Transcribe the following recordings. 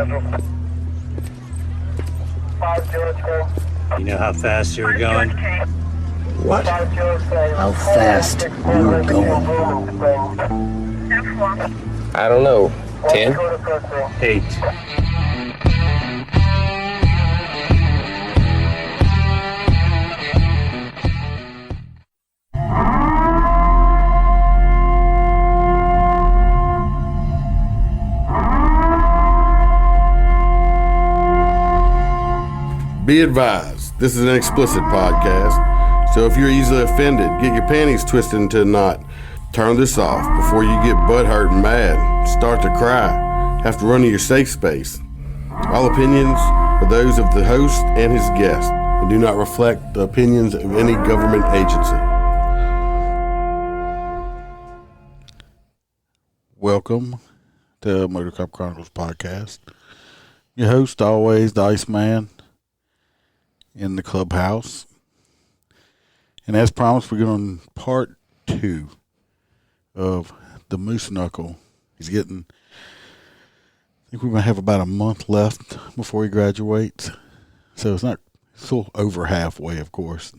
You know how fast you were going? What? How fast you were going? I don't know. 10? 8. Be advised, this is an explicit podcast, so if you're easily offended, get your panties twisted into a knot, turn this off before you get butthurt and mad, start to cry, have to run to your safe space. All opinions are those of the host and his guest and do not reflect the opinions of any government agency. Welcome to MOTORCOP Chronicles podcast. Your host, always, the Iceman, in the clubhouse. And as promised, we're going to part 2 of the Moose Knuckle. He's getting, I think we're going to have about a month left before he graduates. So it's still over halfway, of course.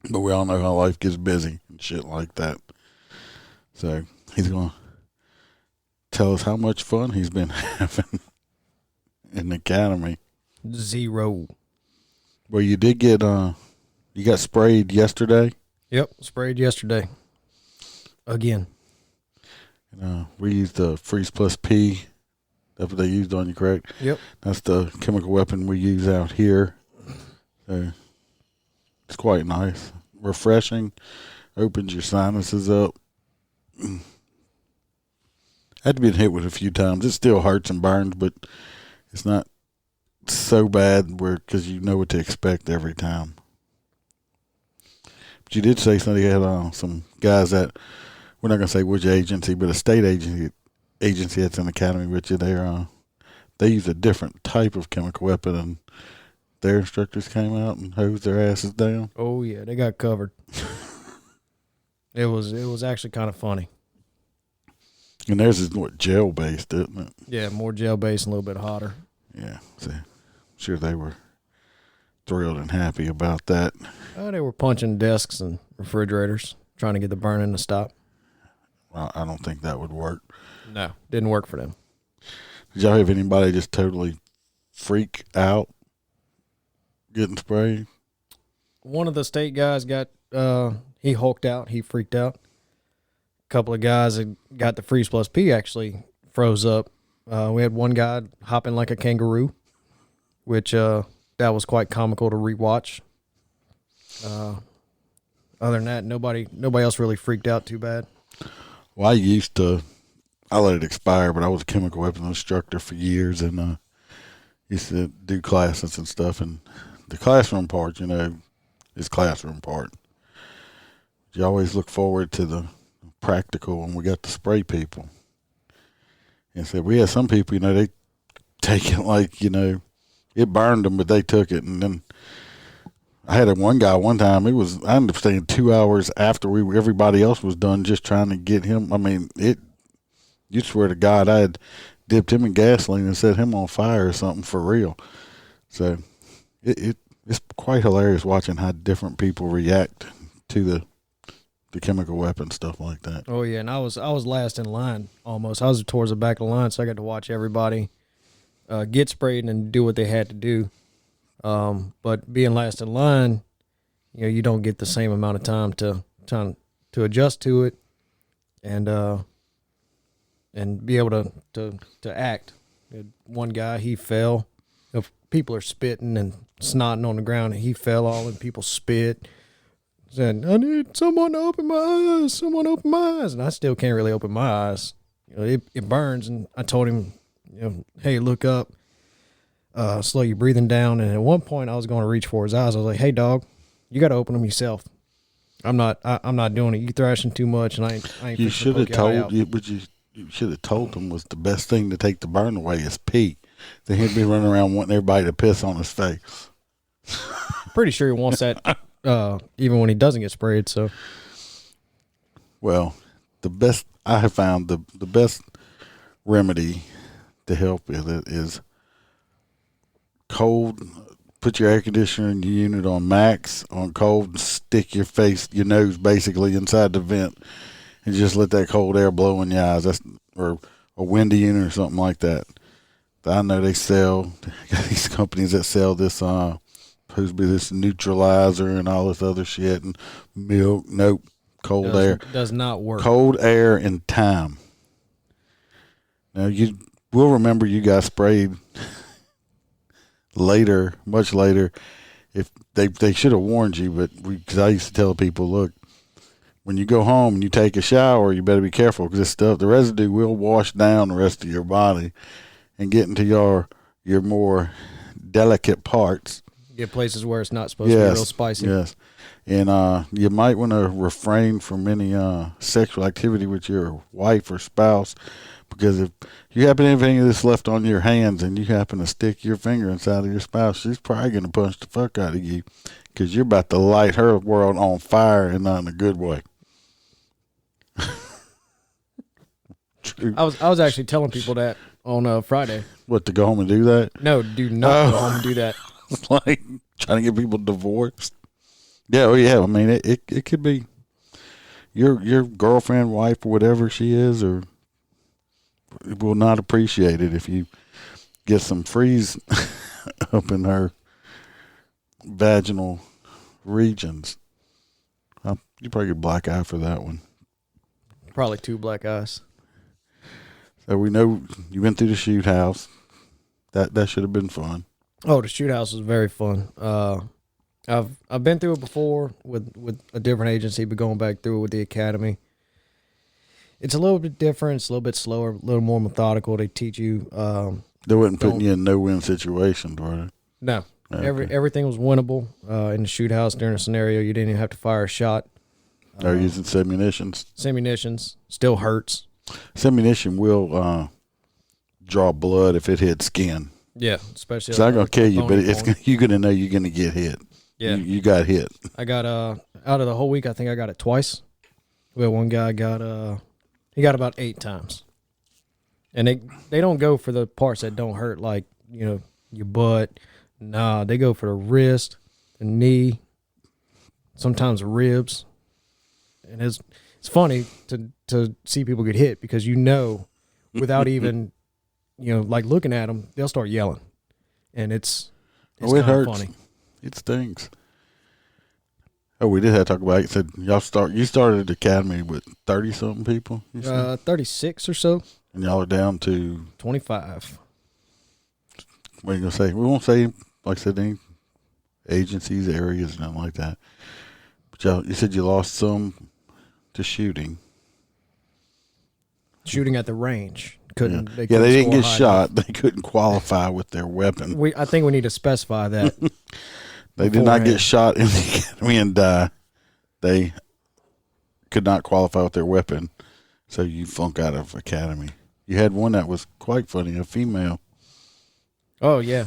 But we all know how life gets busy and shit like that. So he's going to tell us how much fun he's been having in the academy. 0. Well, you did get, you got sprayed yesterday? Yep, sprayed yesterday. Again. We used the Freeze Plus P. That's what they used on you, correct? Yep. That's the chemical weapon we use out here. So it's quite nice. Refreshing. Opens your sinuses up. I had to be hit with it a few times. It still hurts and burns, but it's not so bad because you know what to expect every time. But you did say something. You had some guys that, we're not going to say which agency, but a state agency that's in the academy with you. They use a different type of chemical weapon, and their instructors came out and hosed their asses down. Oh yeah, they got covered. It was actually kind of funny. And theirs is what, gel based, isn't it? Yeah, more gel based and a little bit hotter. Yeah, so I'm sure they were thrilled and happy about that. They were punching desks and refrigerators, trying to get the burning to stop. Well, I don't think that would work. No, didn't work for them. Did y'all have anybody just totally freak out getting sprayed? One of the state guys got, he hulked out. He freaked out. A couple of guys that got the Freeze Plus P actually froze up. We had one guy hopping like a kangaroo, which that was quite comical to rewatch. Other than that, nobody else really freaked out too bad. Well, I let it expire, but I was a chemical weapons instructor for years, and used to do classes and stuff. And the classroom part, is classroom part. You always look forward to the practical when we got to spray people. And so we had some people, they take it like, it burned them, but they took it. And then I had one guy one time, I ended up staying 2 hours after everybody else was done just trying to get him. I mean, you swear to God, I had dipped him in gasoline and set him on fire or something for real. So it's quite hilarious watching how different people react to the chemical weapon stuff like that. Oh yeah, and I was last in line almost. I was towards the back of the line, so I got to watch everybody get sprayed and do what they had to do. But being last in line, you don't get the same amount of time to adjust to it and be able to act. One guy, he fell. If people are spitting and snotting on the ground, and he fell all and people spit. Said, I need someone to open my eyes. Someone open my eyes. And I still can't really open my eyes. It burns. And I told him, hey, look up. Slow your breathing down. And at one point I was going to reach for his eyes. I was like, hey, dog, you got to open them yourself. I'm not doing it. You thrashing too much, and I ain't. You should have told you, but you should have told them was the best thing to take the burn away is pee. Then he'd be running around wanting everybody to piss on his face. Pretty sure he wants that, even when he doesn't get sprayed. So, well, I have found the best remedy to help with it is cold. Put your air conditioner in your unit on max, on cold, and stick your nose basically inside the vent, and just let that cold air blow in your eyes. Or a windy unit or something like that. I know they got these companies that sell this, supposed to be this neutralizer and all this other shit and milk. Nope. Cold air. Does not work. Cold air and time. Now, we'll remember you guys sprayed later, much later. If they should have warned you, but because I used to tell people, look, when you go home and you take a shower, you better be careful because this stuff, the residue will wash down the rest of your body and get into your more delicate parts. Get places where it's not supposed to be real spicy. Yes. And you might want to refrain from any sexual activity with your wife or spouse, because if you happen to have any of this left on your hands and you happen to stick your finger inside of your spouse, she's probably going to punch the fuck out of you because you're about to light her world on fire and not in a good way. True. I was actually telling people that on Friday. What, to go home and do that? No, do not go home and do that. Like trying to get people divorced. Yeah, oh yeah. I mean, it could be your girlfriend, wife, or whatever she is, or will not appreciate it if you get some freeze up in her vaginal regions. You probably get black eye for that one. Probably 2 black eyes. So we know you went through the shoot house. That should have been fun. Oh, the shoot house was very fun. I've been through it before with a different agency, but going back through it with the academy, it's a little bit different. It's a little bit slower, a little more methodical. They teach you. They wasn't putting you in no-win situations, were they? No. Okay. Everything was winnable in the shoot house during a scenario. You didn't even have to fire a shot. They're using semi-munitions. Semi-munitions still hurts. Semi-munition will draw blood if it hits skin. Yeah, especially. It's not going to kill you, but it's you're going to know you're going to get hit. Yeah. You got hit. I got, out of the whole week, I think I got it twice. Well, one guy he got about 8 times. And they don't go for the parts that don't hurt, like, your butt. Nah, they go for the wrist, the knee, sometimes the ribs. And it's funny to see people get hit because without even, like looking at them, they'll start yelling. And it's it kind of hurts. funny. It stinks. Oh, we did have to talk about it. You said you started the academy with 30-something people? 36 or so. And y'all are down to 25. What are you going to say? We won't say, like I said, any agencies, areas, nothing like that. But you said you lost some to shooting. Shooting at the range. They didn't get shot. They couldn't qualify with their weapon. I think we need to specify that. They did not get shot in the academy and die. They could not qualify with their weapon, so you flunk out of academy. You had one that was quite funny, a female. Oh yeah.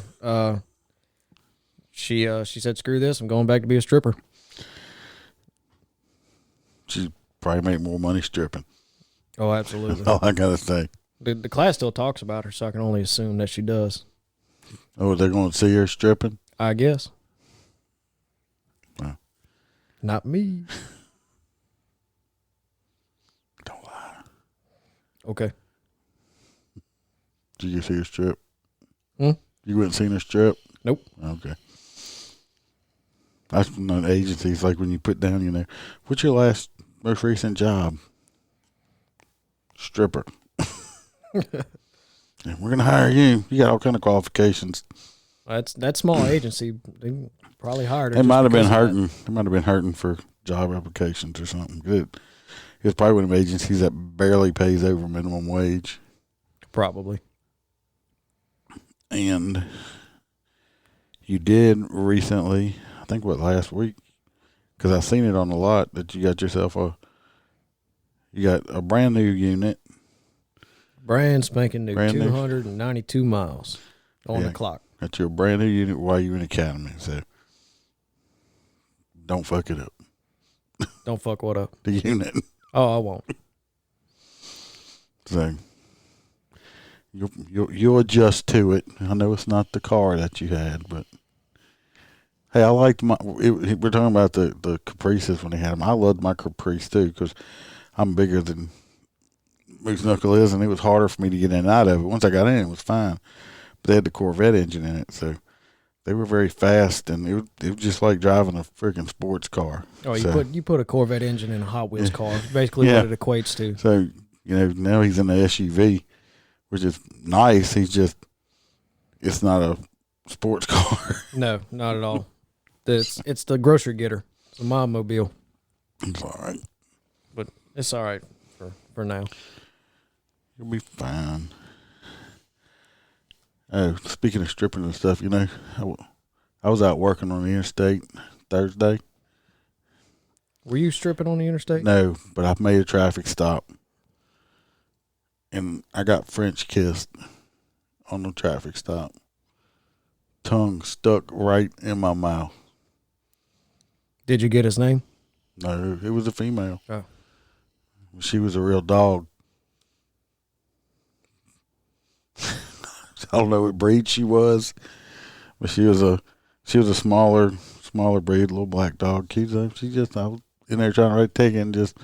She said, "Screw this! I'm going back to be a stripper." She probably made more money stripping. Oh, absolutely. That's all I gotta say. The class still talks about her, so I can only assume that she does. Oh, they're going to see her stripping? I guess. Well. Not me. Don't lie. Okay. Did you see her strip? Hmm? You wouldn't seen her strip? Nope. Okay. That's from an agency. It's like when you put down, what's your most recent job? Stripper. And we're gonna hire you. You got all kind of qualifications. That small agency. They probably hired her. It might have been hurting. It might have been hurting for job applications or something. It was probably one of the agencies that barely pays over minimum wage. Probably. And you did recently, I think last week, because I seen it on the lot that you got yourself you got a brand new unit. Brand spanking new, Brand new. 292 miles on the clock. Got your brand new unit while you're in academy. So don't fuck it up. Don't fuck what up? The unit. Oh, I won't. So You'll adjust to it. I know it's not the car that you had, but hey, I liked we're talking about the Caprices when they had them. I loved my Caprice too because I'm bigger than Moose Knuckle is, and it was harder for me to get in and out of it. Once I got in, it was fine. But they had the Corvette engine in it, so they were very fast, and it was just like driving a freaking sports car. Oh, you put a Corvette engine in a Hot Wheels car. Basically, what it equates to. So now he's in the SUV, which is nice. It's not a sports car. No, not at all. It's the grocery getter. It's a mom-mobile. It's all right. But it's all right for now. You'll be fine. Oh, speaking of stripping and stuff, I was out working on the interstate Thursday. Were you stripping on the interstate? No, but I made a traffic stop. And I got French kissed on the traffic stop. Tongue stuck right in my mouth. Did you get his name? No, it was a female. Oh. She was a real dog. I don't know what breed she was, but she was a smaller breed, little black dog. I was in there trying to take it and just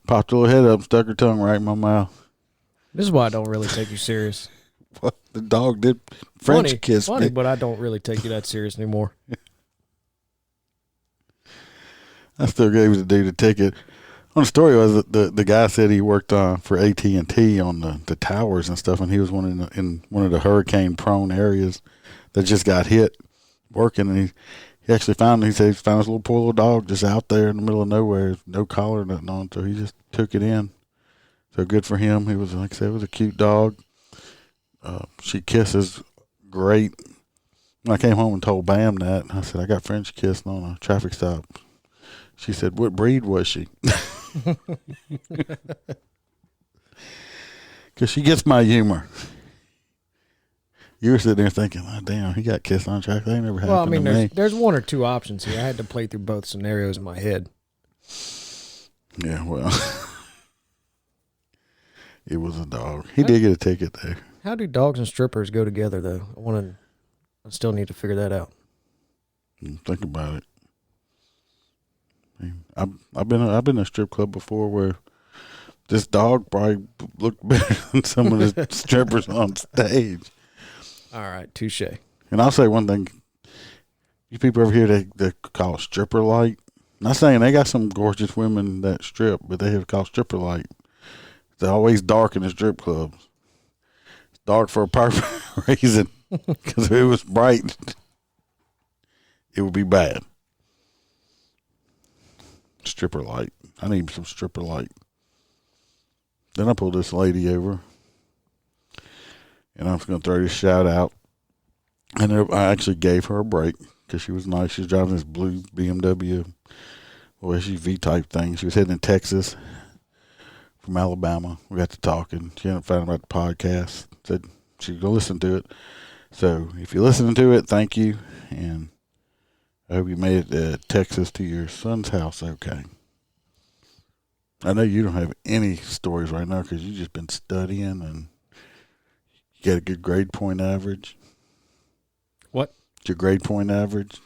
popped her little head up and stuck her tongue right in my mouth. This is why I don't really take you serious. What? The dog did French kiss me. But I don't really take you that serious anymore. I still gave the dude a ticket. Well, the story was that the guy said he worked for AT&T on the towers and stuff, and he was in one of the hurricane-prone areas that just got hit working, and he actually found his little poor little dog just out there in the middle of nowhere, no collar or nothing on, so he just took it in. So good for him. He was, like I said, it was a cute dog. She kisses great. When I came home and told Bam that, I said, I got French kissed on a traffic stop. She said, what breed was she? Because she gets my humor. You were sitting there thinking, oh, damn, he got kissed on track. That never happened to me. There's one or two options here. I had to play through both scenarios in my head. Yeah, well, it was a dog. He did get a ticket there. How do dogs and strippers go together, though? I still need to figure that out. Think about it. I've been in a strip club before where this dog probably looked better than some of the strippers on stage. All right, touche. And I'll say one thing: you people over here they call it stripper light. Not saying they got some gorgeous women that strip, but they have called stripper light. They're always dark in the strip clubs. It's dark for a perfect reason, because if it was bright, it would be bad. Stripper light. I need some stripper light. Then I pulled this lady over, and I'm just going to throw this shout out. And I actually gave her a break because she was nice. She was driving this blue BMW SUV type thing. She was heading to Texas from Alabama. We got to talking. She ended up finding out about the podcast. Said she'd go listen to it. So if you're listening to it, thank you. And I hope you made it to Texas to your son's house okay. I know you don't have any stories right now because you've just been studying and you got a good grade point average. What? Your grade point average?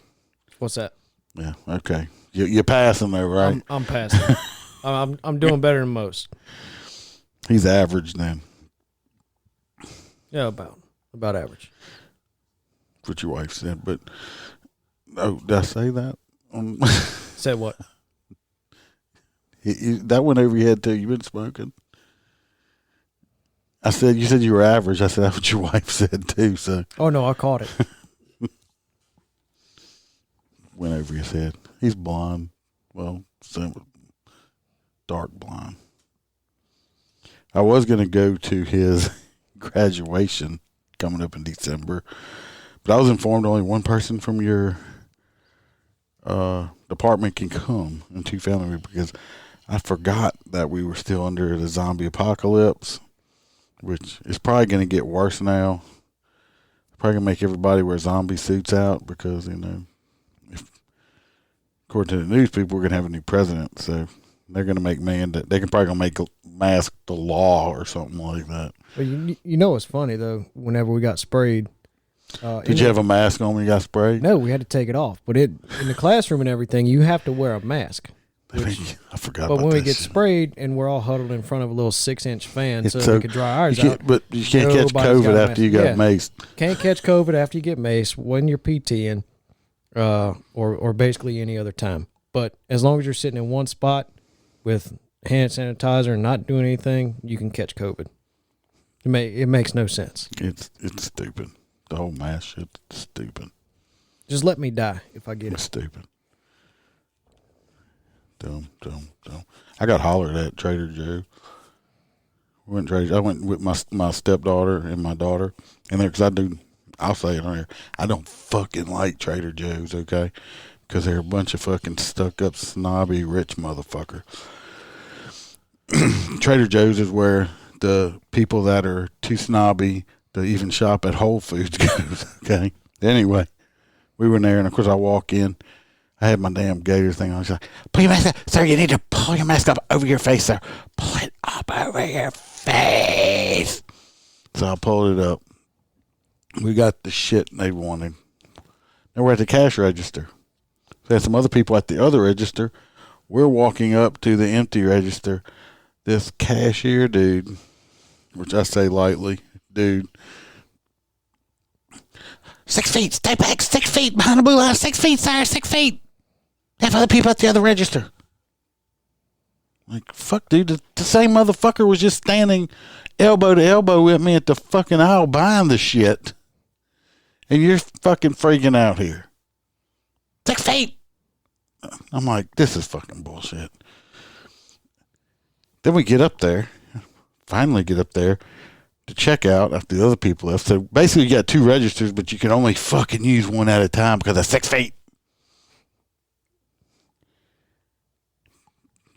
What's that? Yeah, okay. You're passing though, right? I'm passing. I'm doing better than most. He's average then. Yeah, about average. That's what your wife said, but did I say that? Said what? That went over your head too. You've been smoking. You said you were average. I said that's what your wife said too. So. Oh no, I caught it. Went over his head. He's blonde. Well, dark blonde. I was going to go to his graduation coming up in December, but I was informed only one person from your department can come and two family members because I forgot that we were still under the zombie apocalypse, which is probably going to get worse now. Probably going to make everybody wear zombie suits out because, according to the news people, we're going to have a new president. So They're going to make they can probably gonna make mask the law or something like that. But you know what's funny though? Whenever we got sprayed, did you have a mask on when you got sprayed? No, we had to take it off. But in the classroom and everything, you have to wear a mask. I forgot. But about when we that get shit. sprayed and we're all huddled in front of a little 6-inch fan so we could dry ours out. But you can't catch nobody's got COVID a after you mask. got maced. Can't catch COVID after you get maced when you're PTing, or basically any other time. But as long as you're sitting in one spot with hand sanitizer and not doing anything, you can catch COVID. It makes no sense. It's stupid. The whole mask shit's stupid. Just let me die if I get It's it. stupid. Dumb. I got hollered at Trader Joe. I went with my stepdaughter and my daughter in there because I'll say it on here. I don't fucking like Trader Joe's, okay? Because they're a bunch of fucking stuck up, snobby, rich motherfucker. Trader Joe's is where the people that are too snobby to even shop at Whole Foods goes, okay? Anyway, we were in there, and of course I walk in. I had my damn gator thing on. I was like, pull your mask up. Sir, you need to pull your mask up over your face, sir. Pull it up over your face. So I pulled it up. We got the shit they wanted. Now we're at the cash register. So had some other people at the other register. We're walking up to the empty register. This cashier dude, which I say lightly, dude. 6 feet, stay back, 6 feet behind the blue line, 6 feet, sir, 6 feet. Have other people at the other register. Like, fuck, dude, the same motherfucker was just standing elbow to elbow with me at the fucking aisle buying the shit. And you're fucking freaking out here. 6 feet. I'm like, this is fucking bullshit. Then we finally get up there to check out after the other people left. So basically you got 2 registers, but you can only fucking use one at a time because of 6 feet.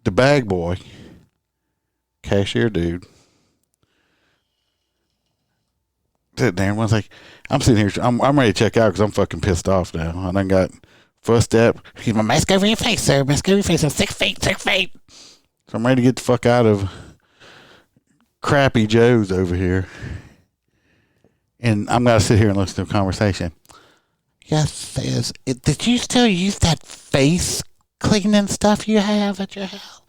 The bag boy, cashier dude, sitting there and was like, I'm sitting here, I'm ready to check out because I'm fucking pissed off now. I done got fussed up. Keep my mask over your face, sir. Mask over your face. I'm 6 feet, 6 feet. So I'm ready to get the fuck out of Crappy Joe's over here. And I'm going to sit here and listen to a conversation. Yes, says, did you still use that face cleaning stuff you have at your house?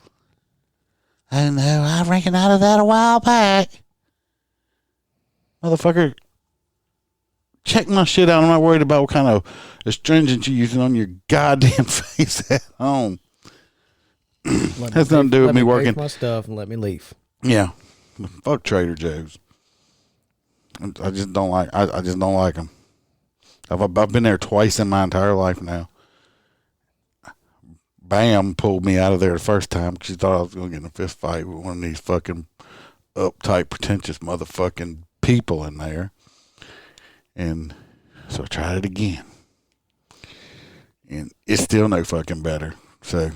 Oh no, I ran out of that a while back. Motherfucker, check my shit out. I'm not worried about what kind of astringent you're using on your goddamn face at home. Has nothing to do with me working. My stuff and let me leave. Yeah, fuck Trader Joe's. I just don't like. I just don't like them. I've been there twice in my entire life now. Bam pulled me out of there the first time because she thought I was going to get in a fist fight with one of these fucking uptight, pretentious motherfucking people in there. And so I tried it again. And it's still no fucking better. So,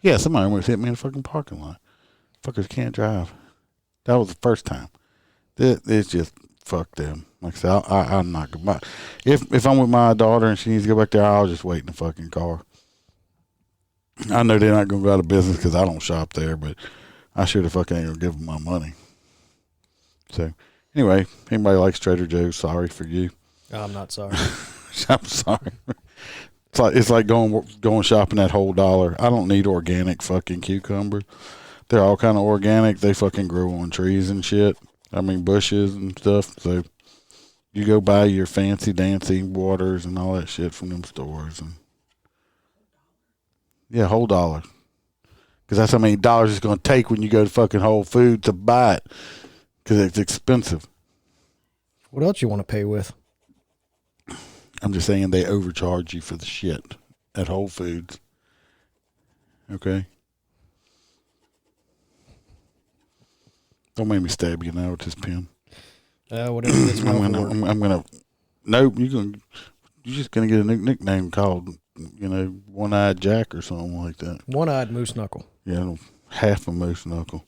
yeah, somebody almost hit me in the fucking parking lot. Fuckers can't drive. That was the first time. It's just, fuck them. Like I said, I'm not going to. If I'm with my daughter and she needs to go back there, I'll just wait in the fucking car. I know they're not going to go out of business because I don't shop there, but I sure the fuck ain't going to give them my money. So, anyway, if anybody likes Trader Joe's, sorry for you. I'm not sorry. I'm sorry. It's like going shopping at Whole Dollar. I don't need organic fucking cucumbers. They're all kind of organic. They fucking grow on trees and shit. I mean, bushes and stuff. So you go buy your fancy dancy waters and all that shit from them stores. And yeah, Whole Dollar. Because that's how many dollars it's going to take when you go to fucking Whole Foods to buy it. Because it's expensive. What else you want to pay with? I'm just saying they overcharge you for the shit at Whole Foods. Okay? Don't make me stab you now with this pen. Whatever gets me off work. I'm gonna. Nope, you're just gonna get a new nickname called, One-Eyed Jack or something like that. One-eyed moose knuckle. Yeah, half a moose knuckle.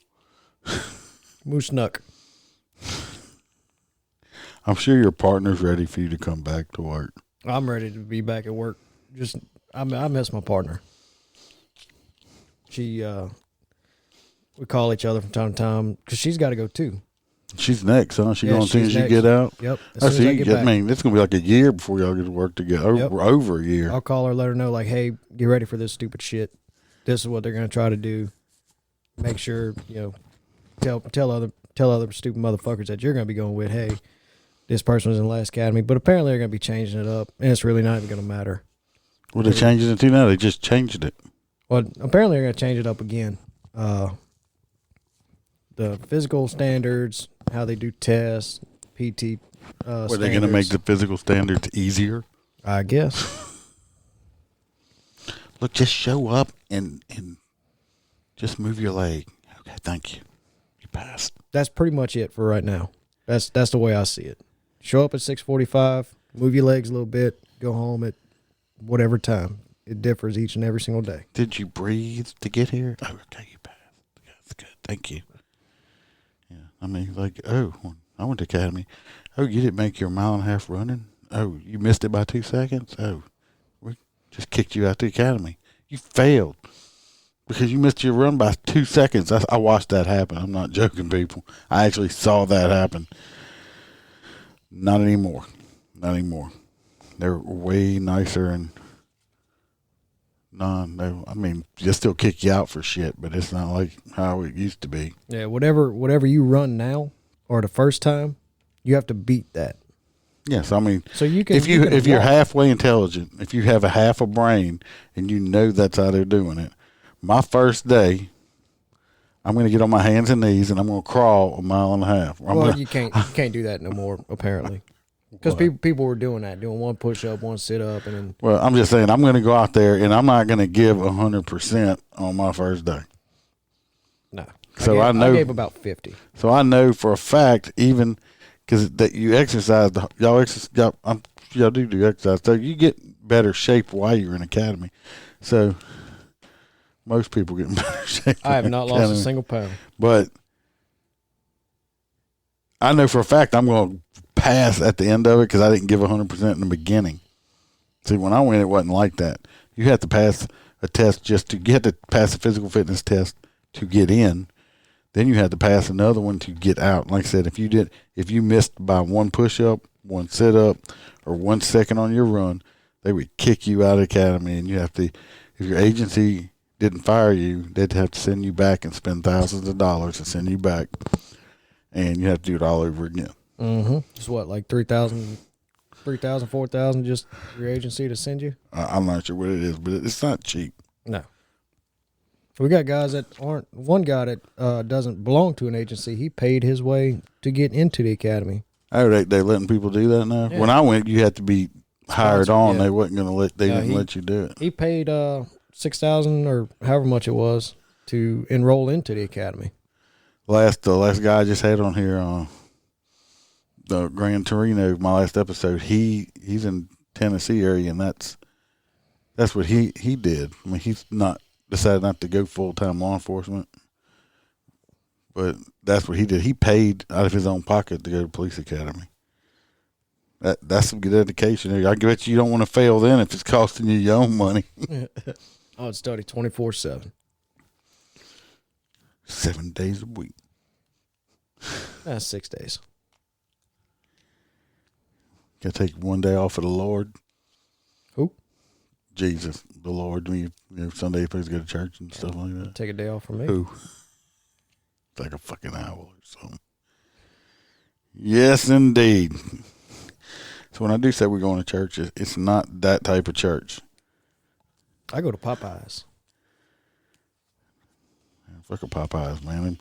Moose knuck. I'm sure your partner's ready for you to come back to work. I'm ready to be back at work. Just I miss my partner. She, we call each other from time to time because she's got to go too. She's next, huh? She Yeah, going as soon she's as you next. get out? Yep. I see. I mean, it's going to be like a year before y'all get to work together. Yep. Over a year. I'll call her, let her know, like, hey, get ready for this stupid shit. This is what they're going to try to do. Make sure, tell other stupid motherfuckers that you're going to be going with, hey, this person was in the last academy. But apparently they're going to be changing it up, and it's really not even going to matter. What are they changing it to now? They just changed it. Well, apparently they're going to change it up again. The physical standards, how they do tests, PT Were they going to make the physical standards easier? I guess. Look, just show up and just move your leg. Okay, thank you. You passed. That's pretty much it for right now. That's the way I see it. Show up at 6:45, move your legs a little bit, go home at whatever time. It differs each and every single day. Did you breathe to get here? Oh, okay, you passed. That's good. Thank you. Yeah, I mean, like, oh, I went to academy. Oh, you didn't make your 1.5 miles running? Oh, you missed it by 2 seconds? Oh, we just kicked you out the academy. You failed because you missed your run by 2 seconds. I watched that happen. I'm not joking, people. I actually saw that happen. Not anymore. Not anymore. They're way nicer and I mean, they'll still kick you out for shit, but it's not like how it used to be. Yeah, whatever you run now or the first time, you have to beat that. Yes, I mean, so you can if you're halfway intelligent, if you have a half a brain, and you know that's how they're doing it. My first day, I'm going to get on my hands and knees and I'm going to crawl 1.5 miles. Well, you can't do that no more apparently, because people were doing that, doing one push up, one sit up, and then. Well, I'm just saying I'm going to go out there and I'm not going to give 100% on my first day. No, so I gave about 50. So I know for a fact, even because that you exercise, y'all do exercise, so you get better shape while you're in academy. So most people get in better shape. I have not lost a single pound. But I know for a fact I'm going to pass at the end of it because I didn't give 100% in the beginning. See, when I went, it wasn't like that. You have to pass a test you have to pass a physical fitness test to get in. Then you had to pass another one to get out. Like I said, if you missed by one push-up, one sit-up, or 1 second on your run, they would kick you out of the academy. And you have to, if your agency didn't fire you, they'd have to send you back and spend thousands of dollars to send you back. And you have to do it all over again. Mm-hmm. It's what, like 3,000, 4,000 just your agency to send you? I'm not sure what it is, but it's not cheap. No. We got guys that aren't. One guy that doesn't belong to an agency, he paid his way to get into the academy. Oh, they letting people do that now? Yeah. When I went, you had to be hired on. Yeah. They wasn't going to let you do it. He paid $6,000 or however much it was to enroll into the academy. The last guy I just had on here, the Gran Torino, my last episode, he's in Tennessee area, and that's what he did. I mean, he's decided not to go full-time law enforcement, but that's what he did. He paid out of his own pocket to go to police academy. That's some good education. I bet you don't want to fail then if it's costing you your own money. I would study 24/7. 7 days a week. That's 6 days. Got to take one day off for the Lord. Who? Jesus, the Lord. When you Sunday, you're supposed to go to church and stuff like that. Take a day off from me. Who? It's like a fucking owl or something. Yes, indeed. So when I do say we're going to church, it's not that type of church. I go to Popeyes. Fuck Popeyes, man.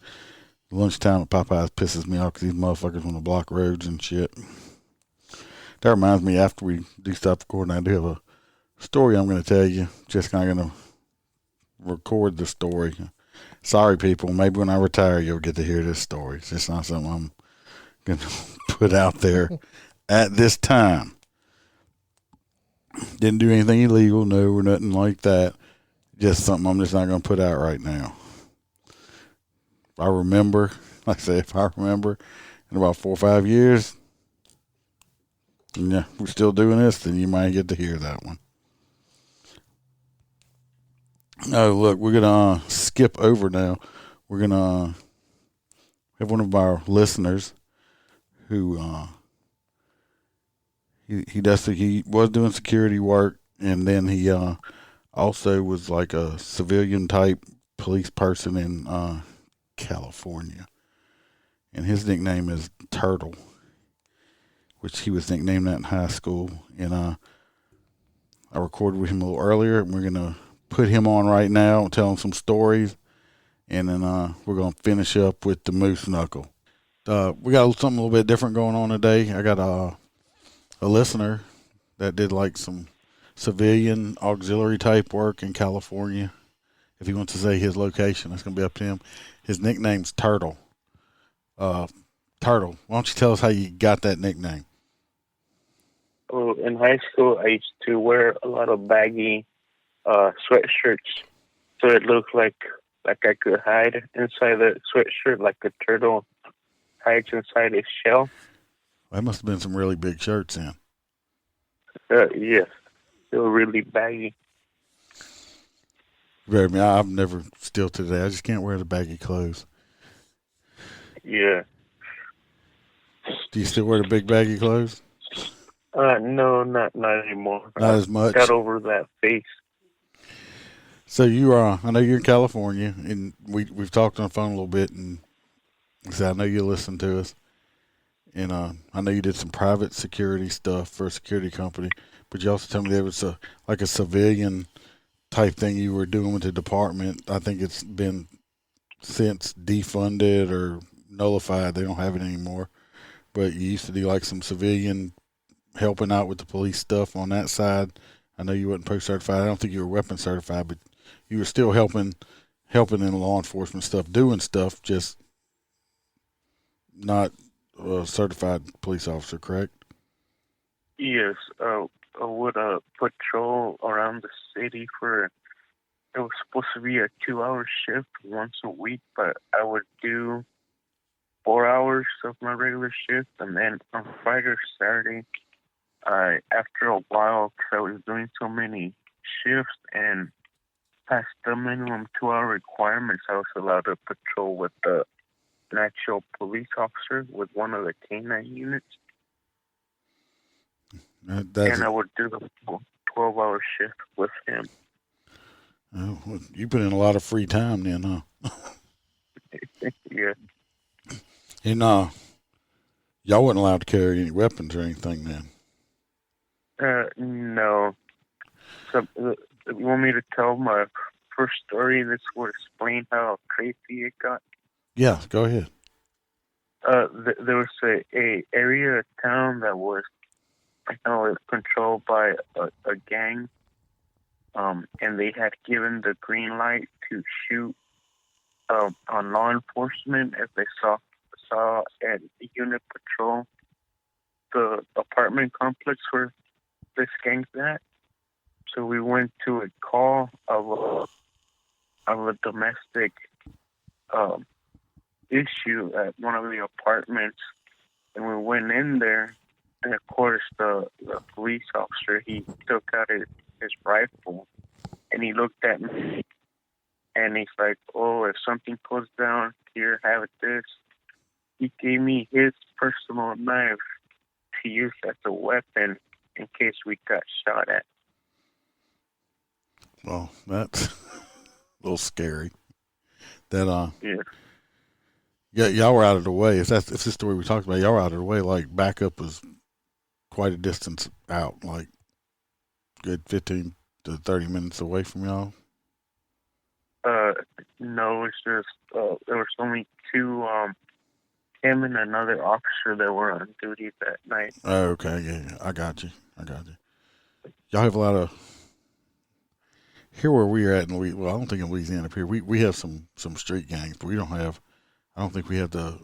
Lunchtime at Popeyes pisses me off because these motherfuckers want to block roads and shit. That reminds me, after we do stop recording, I do have a story I'm going to tell you. Just kind of going to record the story. Sorry, people. Maybe when I retire, you'll get to hear this story. It's just not something I'm going to put out there at this time. Didn't do anything illegal, no, or nothing like that. Just something I'm just not going to put out right now. If I remember, like I say, in about 4 or 5 years, yeah, we're still doing this, then you might get to hear that one. Oh, look, we're gonna skip over now. We're gonna have one of our listeners who he was doing security work, and then he also was like a civilian type police person in California, and his nickname is Turtle, which he was nicknamed that in high school. And I recorded with him a little earlier, and we're gonna put him on right now and tell him some stories, and then we're gonna finish up with the moose knuckle. We got something a little bit different going on today. I got a listener that did like some civilian auxiliary type work in California. If he wants to say his location, that's gonna be up to him. His nickname's Turtle. Turtle, why don't you tell us how you got that nickname? Oh, in high school, I used to wear a lot of baggy sweatshirts, so it looked like I could hide inside the sweatshirt like a turtle hides inside his shell. That must have been some really big shirts then. Yes, they were really baggy. I've never, still today, I just can't wear the baggy clothes. Yeah. Do you still wear the big baggy clothes? No, not anymore. Not as much. Got over that phase. So you are, I know you're in California, and we've talked on the phone a little bit, and so I know you listen to us, and I know you did some private security stuff for a security company, but you also told me there was a civilian type thing you were doing with the department. I think it's been since defunded or nullified. They don't have it anymore, but you used to do like some civilian helping out with the police stuff on that side. I know you wasn't post certified. I don't think you were weapon certified, but you were still helping in law enforcement stuff, doing stuff, just not a certified police officer, correct? Yes, I would patrol around the city it was supposed to be a 2-hour shift once a week, but I would do 4 hours of my regular shift, and then on Friday or Saturday, after a while, because I was doing so many shifts and past the minimum 2-hour requirements, I was allowed to patrol with an actual police officer with one of the K-9 units. And I would do the 12-hour shift with him. Oh, well, you put in a lot of free time then, huh? Yeah. And y'all wasn't allowed to carry any weapons or anything then? No. So, you want me to tell my first story? This would explain how crazy it got. Yeah, go ahead. There was a area of town that was, controlled by a gang, and they had given the green light to shoot on law enforcement if they saw a unit patrol the apartment complex where this gang's at. So we went to a call of a domestic issue at one of the apartments, and we went in there, and of course the police officer, he took out his rifle, and he looked at me, and he's like, "Oh, if something goes down here, have this." He gave me his personal knife to use as a weapon in case we got shot at. Well, that's a little scary. That yeah, y'all were out of the way. If this story we talked about, y'all were out of the way. Like backup was quite a distance out, like good 15 to 30 minutes away from y'all. No, it's just there was only two, him and another officer that were on duty that night. Oh, okay, yeah, I got you. Y'all have a lot of here where we're at, and I don't think in Louisiana up here we have some street gangs, but I don't think we have the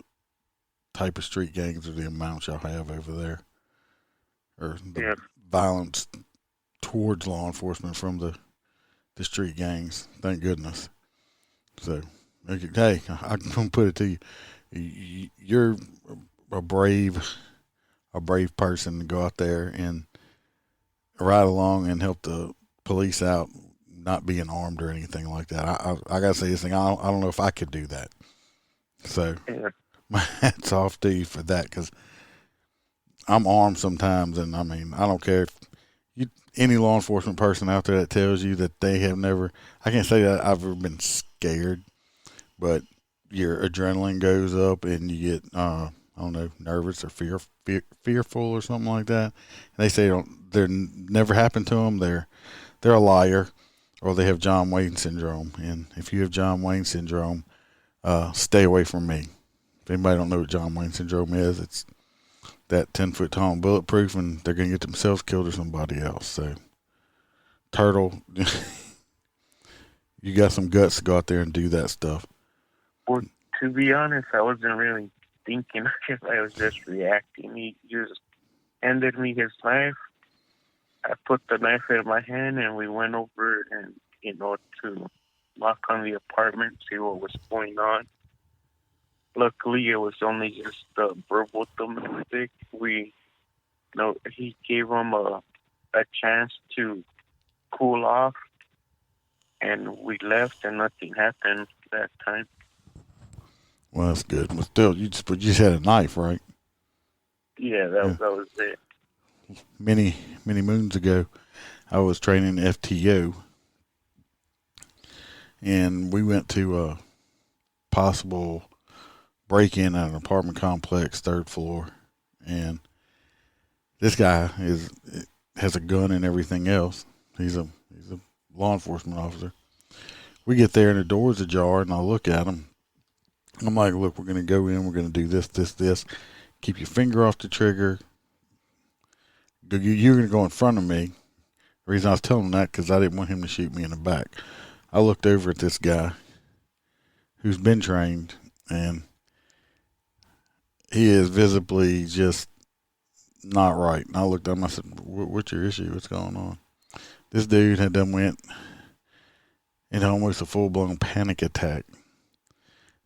type of street gangs or the amounts y'all have over there, or the violence towards law enforcement from the street gangs. Thank goodness. So, hey, I'm gonna put it to you. You're a brave person to go out there and ride along and help the police out, not being armed or anything like that. I gotta say this thing. I don't know if I could do that. So Yeah. my hat's off to you for that, because I'm armed sometimes, and I mean, I don't care if any law enforcement person out there that tells you that they have never. I can't say that I've ever been scared, but your adrenaline goes up and you get I don't know, nervous or fearful or something like that. And they say they're never happened to them. They're a liar, or they have John Wayne syndrome. And if you have John Wayne syndrome, stay away from me. If anybody don't know what John Wayne syndrome is, it's that 10-foot tall and bulletproof, and they're gonna get themselves killed or somebody else. So, Turtle, you got some guts to go out there and do that stuff. Well, to be honest, I wasn't really thinking. I was just reacting. He just handed me his knife. I put the knife in my hand, and we went over and, to knock on the apartment, see what was going on. Luckily, it was only just verbal domestic. He gave him a chance to cool off, and we left, and nothing happened that time. Well, that's good. But still, you just had a knife, right? Yeah, that was it. Many moons ago, I was training FTO, and we went to a possible break-in at an apartment complex, 3rd floor, and this guy has a gun and everything else. He's a law enforcement officer. We get there and the door's ajar, and I look at him. I'm like, look, we're going to go in. We're going to do this. Keep your finger off the trigger. You're going to go in front of me. The reason I was telling him that, because I didn't want him to shoot me in the back. I looked over at this guy who's been trained, and he is visibly just not right. And I looked at him. I said, what's your issue? What's going on? This dude had done went into almost a full-blown panic attack.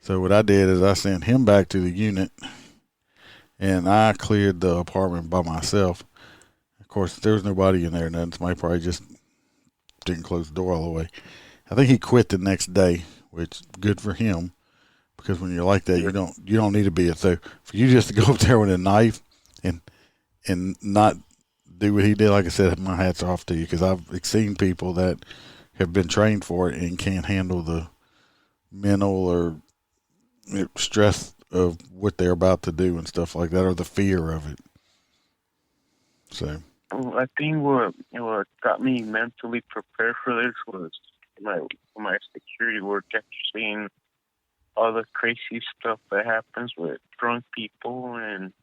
So what I did is I sent him back to the unit, and I cleared the apartment by myself. Of course, there was nobody in there, and somebody probably just didn't close the door all the way. I think he quit the next day, which good for him, because when you're like that, you don't need to be it. So for you just to go up there with a knife and not do what he did, like I said, my hat's off to you, because I've seen people that have been trained for it and can't handle the mental or stress of what they're about to do and stuff like that, or the fear of it. So I think what got me mentally prepared for this was my security work, after seeing all the crazy stuff that happens with drunk people and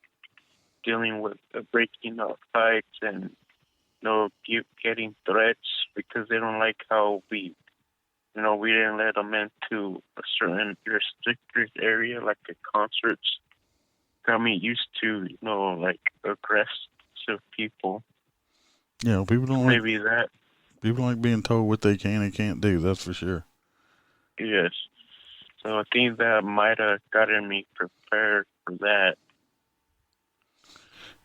dealing with breaking up fights and getting threats because they don't like how we didn't let them into a certain restricted area, like the concerts. Got me used to, like aggressive people. Yeah, people don't Maybe that. People don't like being told what they can and can't do. That's for sure. Yes. So I think that might have gotten me prepared for that.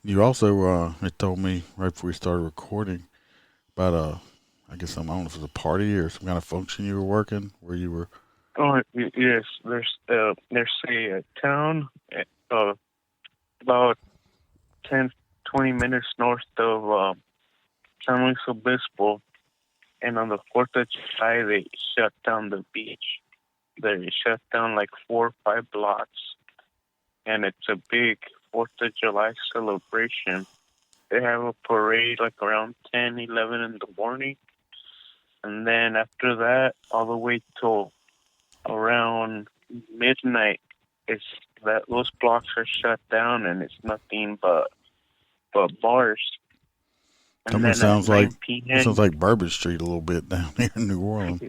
You also it told me right before we started recording about I guess I don't know if it was a party or some kind of function you were working where you were. Oh yes, there's a town about 10-20 minutes north of San Luis Obispo, and on the 4th of July they shut down the beach. They shut down like 4 or 5 blocks, and it's a big 4th of July celebration. They have a parade like around 10, 11 in the morning. And then after that, all the way till around midnight, those blocks are shut down, and it's nothing but bars. And then sounds at 9 like p.m. sounds like Bourbon Street a little bit down here in New Orleans.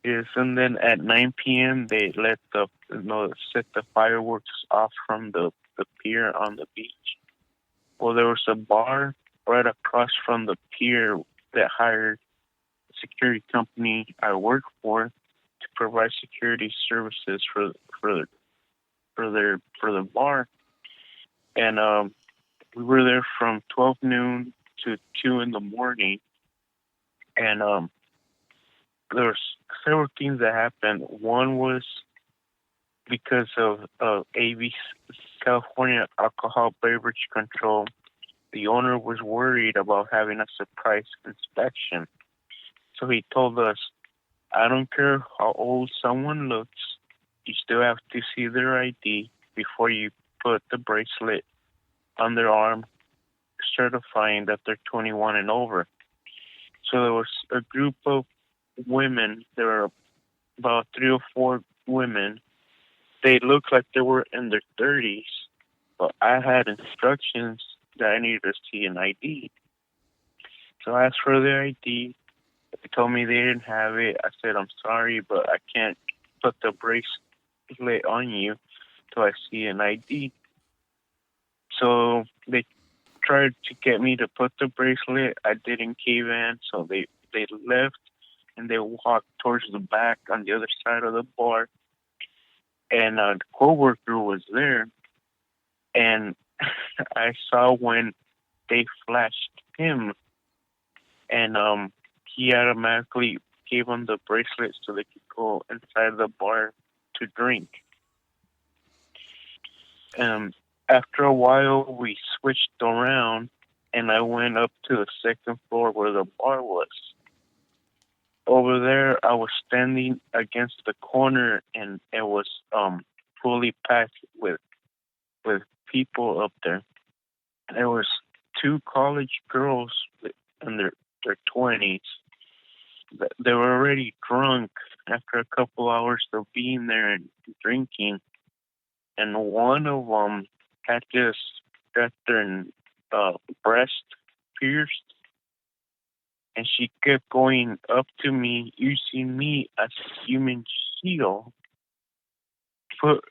Yes, and then at 9 p.m. they let set the fireworks off from the pier on the beach. Well, there was a bar right across from the pier that hired a security company I work for to provide security services for the bar, and we were there from 12 noon to 2 in the morning, and there was several things that happened. One was because of AB, California Alcohol Beverage Control. The owner was worried about having a surprise inspection. So he told us, I don't care how old someone looks, you still have to see their ID before you put the bracelet on their arm, certifying that they're 21 and over. So there was a group of women, there were about 3 or 4 women. They looked like they were in their 30s, but I had instructions that I needed to see an ID. So I asked for their ID. They told me they didn't have it. I said, I'm sorry, but I can't put the bracelet on you till I see an ID. So they tried to get me to put the bracelet. I didn't cave in, so they left and they walked towards the back on the other side of the bar. And the coworker was there, and I saw when they flashed him, and he automatically gave them the bracelets so they could go inside the bar to drink. After a while, we switched around, and I went up to the second floor where the bar was. Over there, I was standing against the corner, and it was fully packed with people up there. There was 2 college girls in their 20s. They were already drunk after a couple hours of being there and drinking, and one of them had just got their breast pierced, and she kept going up to me, using me as a human shield, put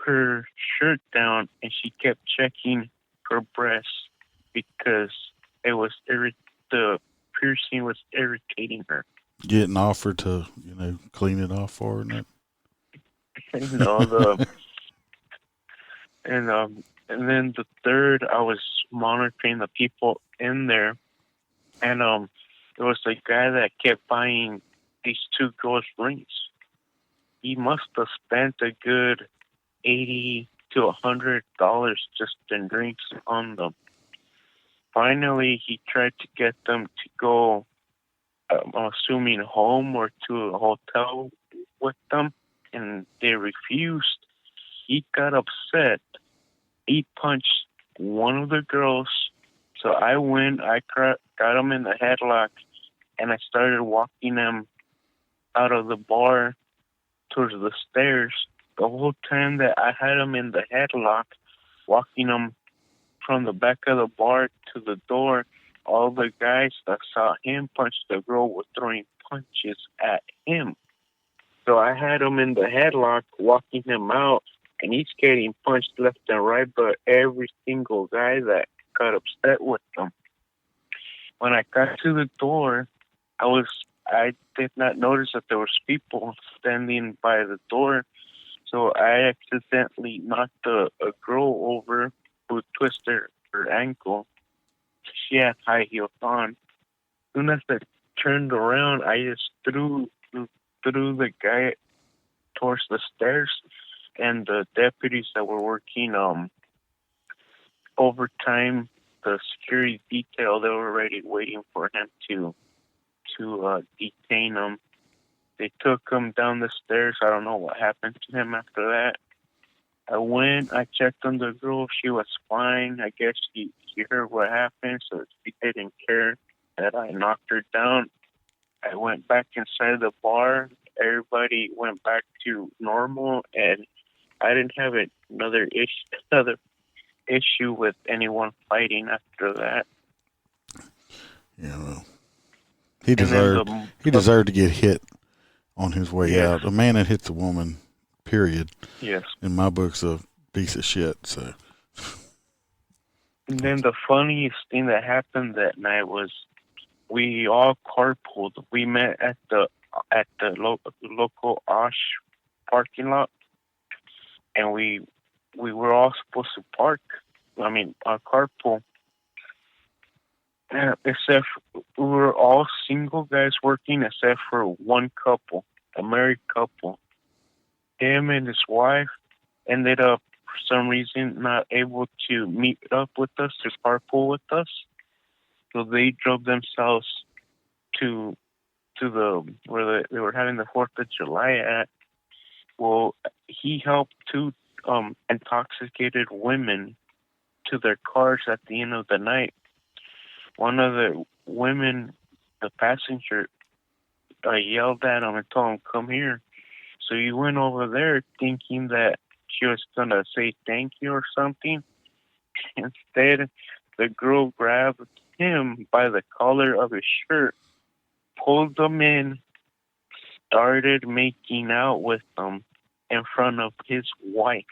her shirt down, and she kept checking her breasts because it was the piercing was irritating her. Getting offered to, clean it off for her, and that. And then the third, I was monitoring the people in there, and there was a guy that kept buying these 2 girls rings. He must have spent a good $80 to $100 just in drinks on them. Finally, he tried to get them to go, I'm assuming home or to a hotel with them, and they refused. He got upset. He punched one of the girls. So I went, I got him in the headlock, and I started walking him out of the bar towards the stairs. The whole time that I had him in the headlock, walking him from the back of the bar to the door, all the guys that saw him punch the girl were throwing punches at him. So I had him in the headlock, walking him out, and he's getting punched left and right by every single guy that got upset with him. When I got to the door, I did not notice that there was people standing by the door, so I accidentally knocked a girl over who twisted her ankle. She had high heels on. As soon as I turned around, I just threw the guy towards the stairs, and the deputies that were working overtime, the security detail, they were already waiting for him to detain him. They took him down the stairs. I don't know what happened to him after that. I checked on the girl. She was fine. I guess she heard what happened, so she didn't care that I knocked her down. I went back inside the bar. Everybody went back to normal, and I didn't have another issue with anyone fighting after that. Yeah, well, he deserved to get hit on his way out. A man that hits a woman, period. Yes. In my book's a piece of shit. So. And then the funniest thing that happened that night was we all carpooled. We met at the local Osh parking lot, and we were all supposed to park. Carpool. except we were all single guys working, except for one couple, a married couple. Him and his wife ended up, for some reason, not able to meet up with us to carpool with us. So they drove themselves to the where they were having the 4th of July at. Well, he helped two intoxicated women to their cars at the end of the night. One of the women, the passenger, yelled at him and told him, "Come here." So he went over there thinking that she was going to say thank you or something. Instead, the girl grabbed him by the collar of his shirt, pulled him in, started making out with him in front of his wife.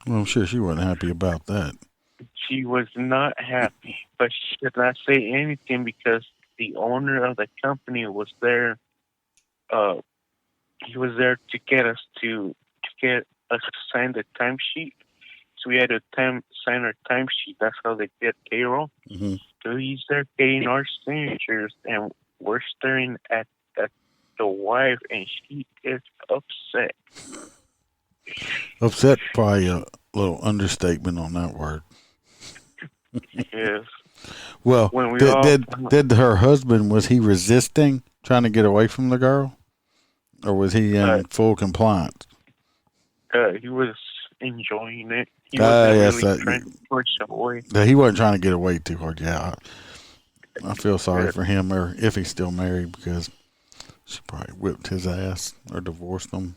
Well, I'm sure she wasn't happy about that. She was not happy, but she did not say anything because the owner of the company was there. He was there to get us to sign the timesheet. So we had to sign our timesheet. That's how they get payroll. Mm-hmm. So he's there getting our signatures, and we're staring at the wife, and she is upset. Upset, probably a little understatement on that word. Yes. Well, When we did her husband, was he resisting, trying to get away from the girl? Or was he in full compliance? He was enjoying it. He wasn't really trying to push away. He wasn't trying to get away too hard. Yeah, I feel sorry for him, or if he's still married, because she probably whipped his ass or divorced him.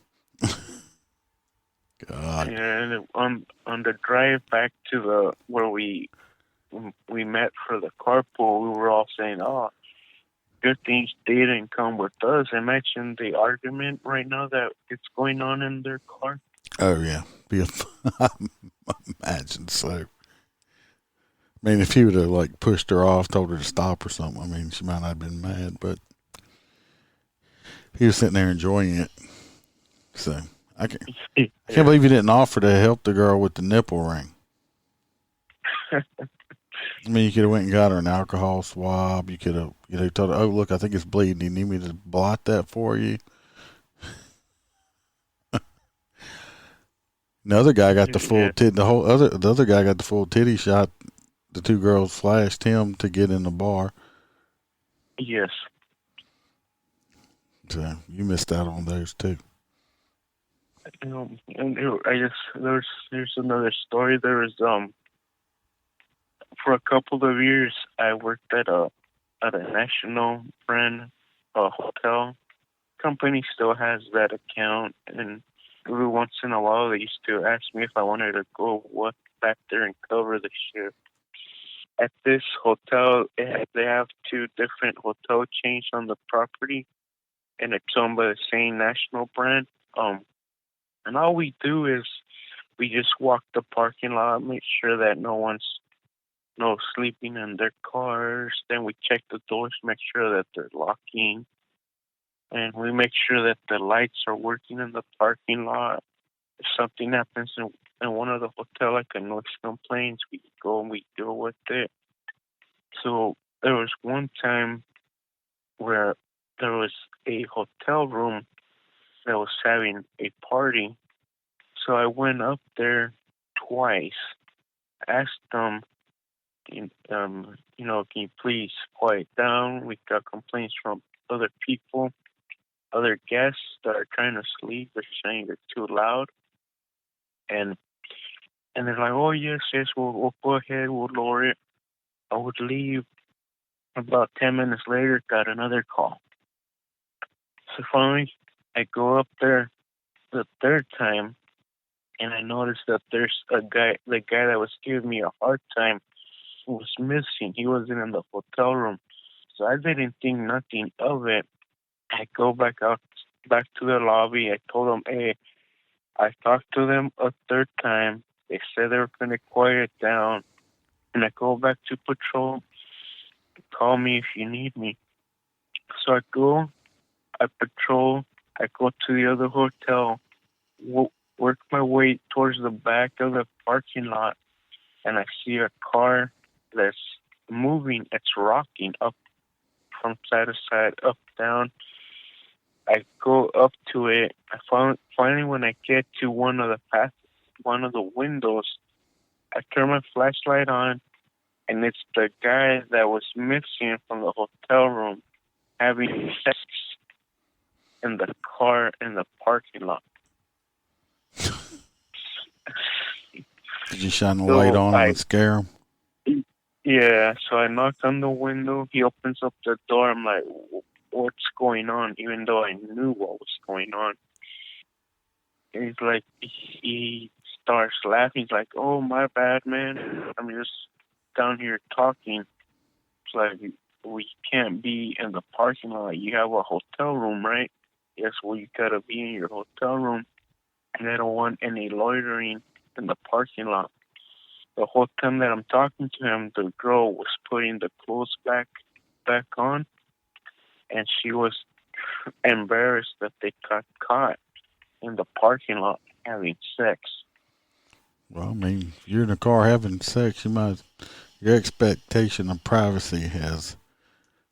God. Yeah, and on the drive back to the where we met for the carpool, we were all saying, "Oh, good things they didn't come with us." Imagine the argument right now that it's going on in their car. Oh yeah, imagine so. I mean, if he would have like pushed her off, told her to stop or something, I mean, she might not have been mad, but he was sitting there enjoying it. So I can't believe he didn't offer to help the girl with the nipple ring. I mean, you could have went and got her an alcohol swab. You could have, told her, "Oh, look, I think it's bleeding. Do you need me to blot that for you?" The other guy got the full the other guy got the full titty shot. The two girls flashed him to get in the bar. Yes. So you missed out on those too. And there's another story. There was for a couple of years I worked at a national brand hotel company. Still has that account, and every once in a while they used to ask me if I wanted to go work back there and cover the shift. At this hotel, they have two different hotel chains on the property, and it's owned by the same national brand. And all we do is we just walk the parking lot, make sure that no one's sleeping in their cars. Then we check the doors, make sure that they're locking, and we make sure that the lights are working in the parking lot. If something happens in one of the hotel, like a noise complaints, we go and we deal with it. So there was one time where there was a hotel room that was having a party. So I went up there twice, asked them, can you please quiet down? We got complaints from other people, other guests that are trying to sleep. They're saying they're too loud. And they're like, "Oh, yes, we'll go ahead, we'll lower it." I would leave. About 10 minutes later, got another call. So finally, I go up there the third time, and I noticed that there's the guy that was giving me a hard time was missing. He wasn't in the hotel room. So I didn't think nothing of it. I go back to the lobby. I told them, "Hey, I talked to them a third time. They said they were going to quiet down." And I go back to patrol. Call me if you need me. So I go, I patrol, I go to the other hotel, work my way towards the back of the parking lot, and I see a car that's moving. It's rocking up from side to side, up, down. I go up to it. Finally, when I get to one of the windows, I turn my flashlight on, and it's the guy that was missing from the hotel room having sex in the car in the parking lot. Did you shine the light on him and scare him? Yeah, so I knocked on the window. He opens up the door. I'm like, what's going on? Even though I knew what was going on. And he's like, he starts laughing. He's like, oh, my bad, man. I'm just down here talking. It's like, we can't be in the parking lot. You have a hotel room, right? Yes, well, you gotta be in your hotel room. And I don't want any loitering in the parking lot. The whole time that I'm talking to him, the girl was putting the clothes back on, and she was embarrassed that they got caught in the parking lot having sex. Well, I mean, if you're in a car having sex, your expectation of privacy has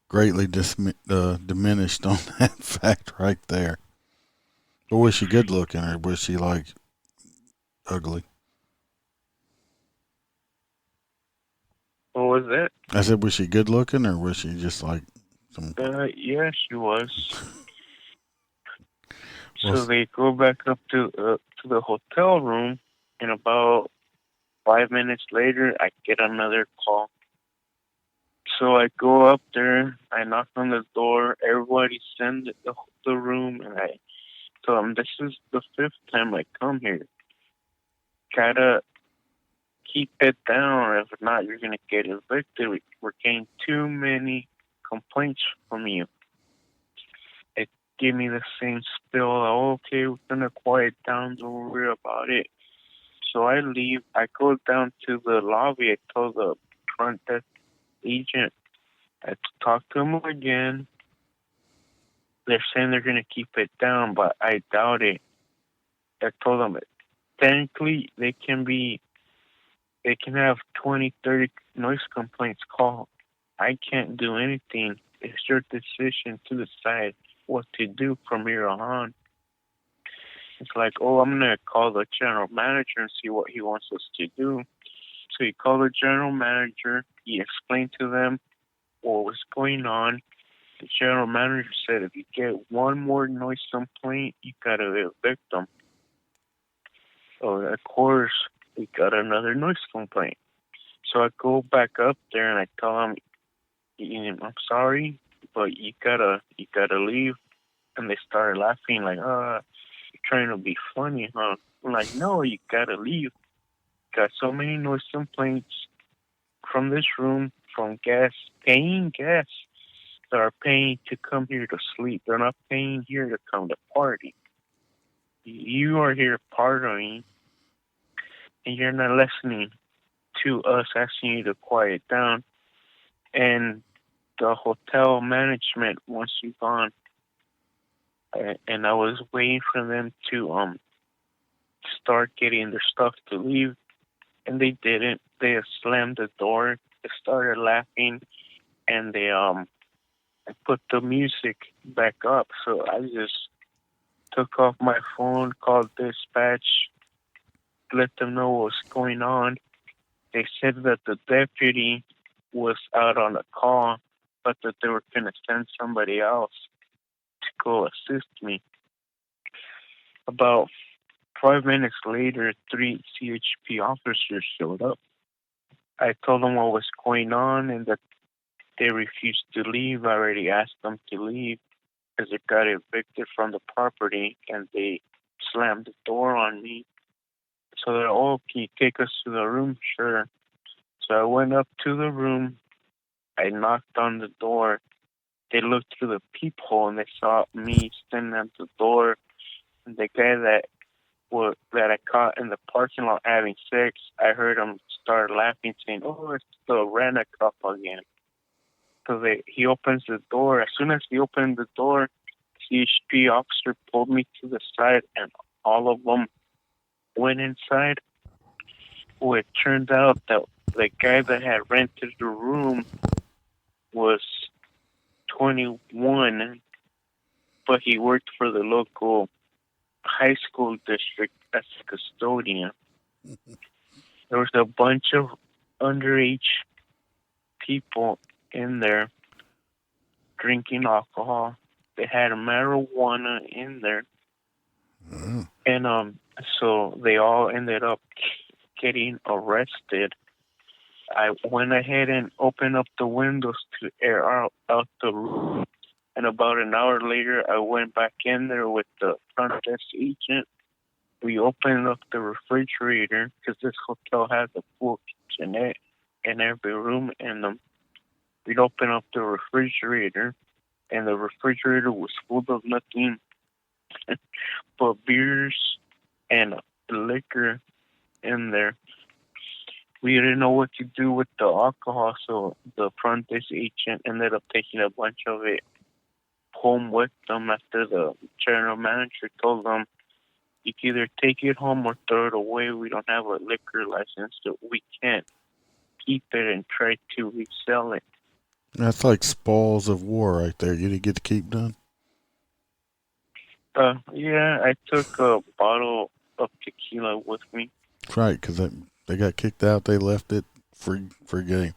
greatly diminished on that fact right there. But was she good looking, or was she like ugly? What was that? I said, was she good looking, or was she just like some? Yeah, she was. So they go back up to the hotel room, and about 5 minutes later, I get another call. So I go up there, I knock on the door, everybody's in the room, and I tell them, this is the 5th time I come here. Gotta keep it down, if not, you're gonna get evicted. We're getting too many complaints from you. It gave me the same spill. Oh, okay, we're gonna quiet down, don't worry about it. So I leave. I go down to the lobby. I told the front desk agent, I talked to him again. They're saying they're gonna keep it down, but I doubt it. I told them technically they can have 20, 30 noise complaints called. I can't do anything. It's your decision to decide what to do from here on. It's like, oh, I'm going to call the general manager and see what he wants us to do. So he called the general manager. He explained to them what was going on. The general manager said, if you get one more noise complaint, you got to evict them. So, of course, we got another noise complaint. So I go back up there and I tell him, I'm sorry, but you gotta leave. And they started laughing like, you're trying to be funny, huh? I'm like, no, you gotta leave. Got so many noise complaints from this room, from paying guests that are paying to come here to sleep. They're not paying here to come to party. You are here partying, and you're not listening to us asking you to quiet down. And the hotel management wants you gone. And I was waiting for them to start getting their stuff to leave, and they didn't. They slammed the door. They started laughing, and they put the music back up. So I just took off my phone, called dispatch, let them know what was going on. They said that the deputy was out on a call, but that they were going to send somebody else to go assist me. About 5 minutes later, 3 CHP officers showed up. I told them what was going on and that they refused to leave. I already asked them to leave because they got evicted from the property, and they slammed the door on me. So they're, oh, can you take us to the room? Sure. So I went up to the room. I knocked on the door. They looked through the peephole and they saw me standing at the door. And the guy that I caught in the parking lot having sex, I heard him start laughing, saying, "Oh, it's the rent-a-cop again." So he opens the door. As soon as he opened the door, the CHP officer pulled me to the side, and all of them went inside. Well, it turned out that the guy that had rented the room was 21, but he worked for the local high school district as a custodian. There was a bunch of underage people in there drinking alcohol. They had marijuana in there. And so they all ended up getting arrested. I went ahead and opened up the windows to air out the room. And about an hour later, I went back in there with the front desk agent. We opened up the refrigerator because this hotel has a full kitchenette in every room. And we'd open up the refrigerator, and the refrigerator was full of nothing but beers and liquor in there. We didn't know what to do with the alcohol, so the front desk agent ended up taking a bunch of it home with them after the general manager told them, you can either take it home or throw it away. We don't have a liquor license, so we can't keep it and try to resell it. That's like spoils of war right there. You didn't get to keep none? Yeah, I took a bottle of tequila with me. That's right, because they got kicked out. They left it free game.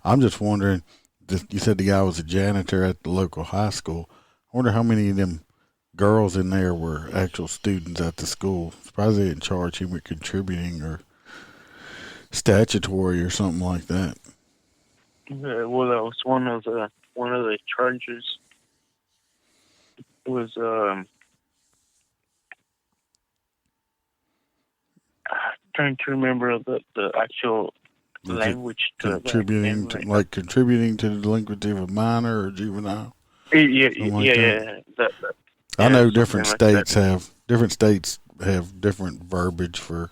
I'm just wondering, you said the guy was a janitor at the local high school. I wonder how many of them girls in there were actual students at the school. Surprised they didn't charge him with contributing or statutory or something like that. Yeah, well, that was one of the charges. It was trying to remember the actual language to contributing to the delinquency of a minor or juvenile. Yeah. I know different states have different verbiage for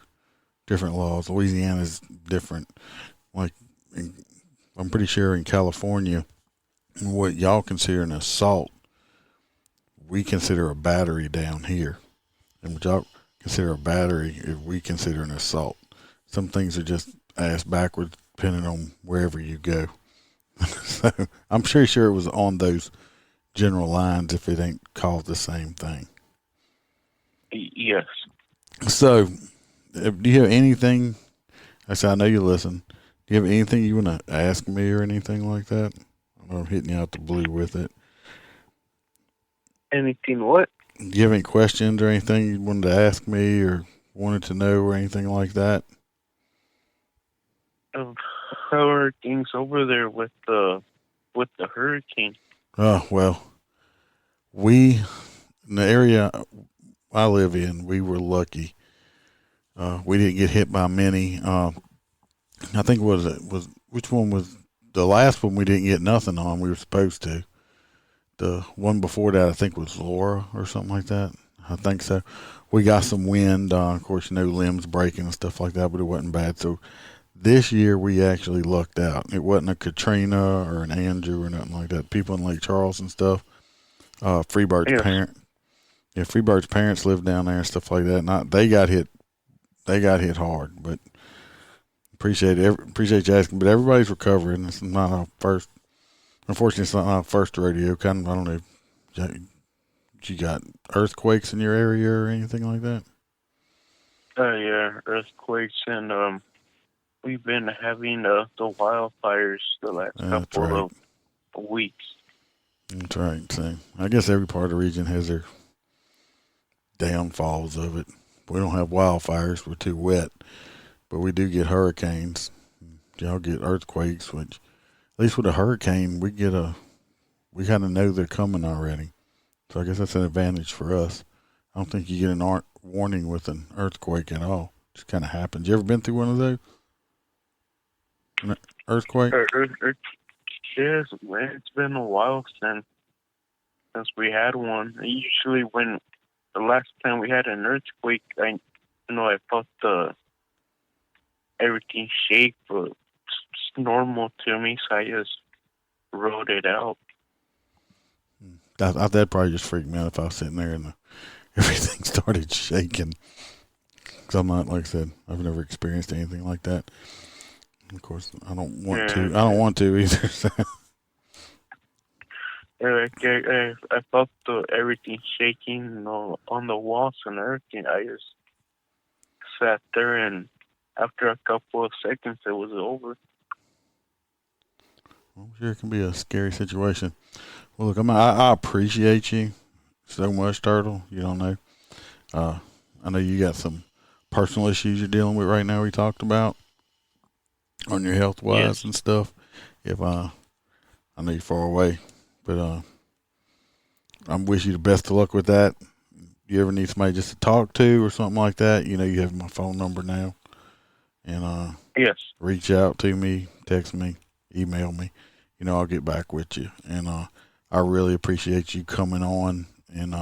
different laws. Louisiana's different. I'm pretty sure in California, what y'all consider an assault, we consider a battery down here, and what y'all consider a battery, if we consider an assault. Some things are just ass backwards depending on wherever you go. So I'm pretty sure it was on those general lines if it ain't called the same thing. Yes. So, do you have anything? I know you listen. Do you have anything you want to ask me or anything like that? I know I'm hitting you out the blue with it. Anything what? Do you have any questions or anything you wanted to ask me or wanted to know or anything like that? How are things over there with the hurricane? Oh, well, in the area I live in, we were lucky. We didn't get hit by many. I think which one was the last one we didn't get nothing on. We were supposed to. The one before that, I think, was Laura or something like that. I think so. We got some wind. Of course, limbs breaking and stuff like that, but it wasn't bad. So this year we actually lucked out. It wasn't a Katrina or an Andrew or nothing like that. People in Lake Charles and stuff. Freebird's parents lived down there and stuff like that. They got hit. They got hit hard, but appreciate you asking. But everybody's recovering. It's not our first. Unfortunately, it's not our first rodeo. I don't know. You got earthquakes in your area or anything like that? Yeah, earthquakes, and we've been having the wildfires the last couple of weeks. That's right. So I guess every part of the region has their downfalls of it. We don't have wildfires. We're too wet, but we do get hurricanes. Y'all get earthquakes, which at least with a hurricane, we kind of know they're coming already. So I guess that's an advantage for us. I don't think you get an warning with an earthquake at all. It just kind of happens. You ever been through one of those? An earthquake? Yes, it's been a while since we had one. Usually when the last time we had an earthquake, I felt everything shake, but it's normal to me, so I just wrote it out. That'd probably just freak me out if I was sitting there and everything started shaking. Because I'm not, like I said, I've never experienced anything like that. Of course, I don't want Yeah. to. I don't want to either. So. I felt everything shaking, on the walls and everything. I just sat there, and after a couple of seconds, it was over. I'm sure it can be a scary situation. Well, look, I appreciate you so much, Turtle. You don't know. I know you got some personal issues you're dealing with right now. We talked about on your health wise and stuff. If I know you're far away, but I wish you the best of luck with that. You ever need somebody just to talk to or something like that, you know, you have my phone number now. And Yes. reach out to me, text me, email me. You know, I'll get back with you. And I really appreciate you coming on and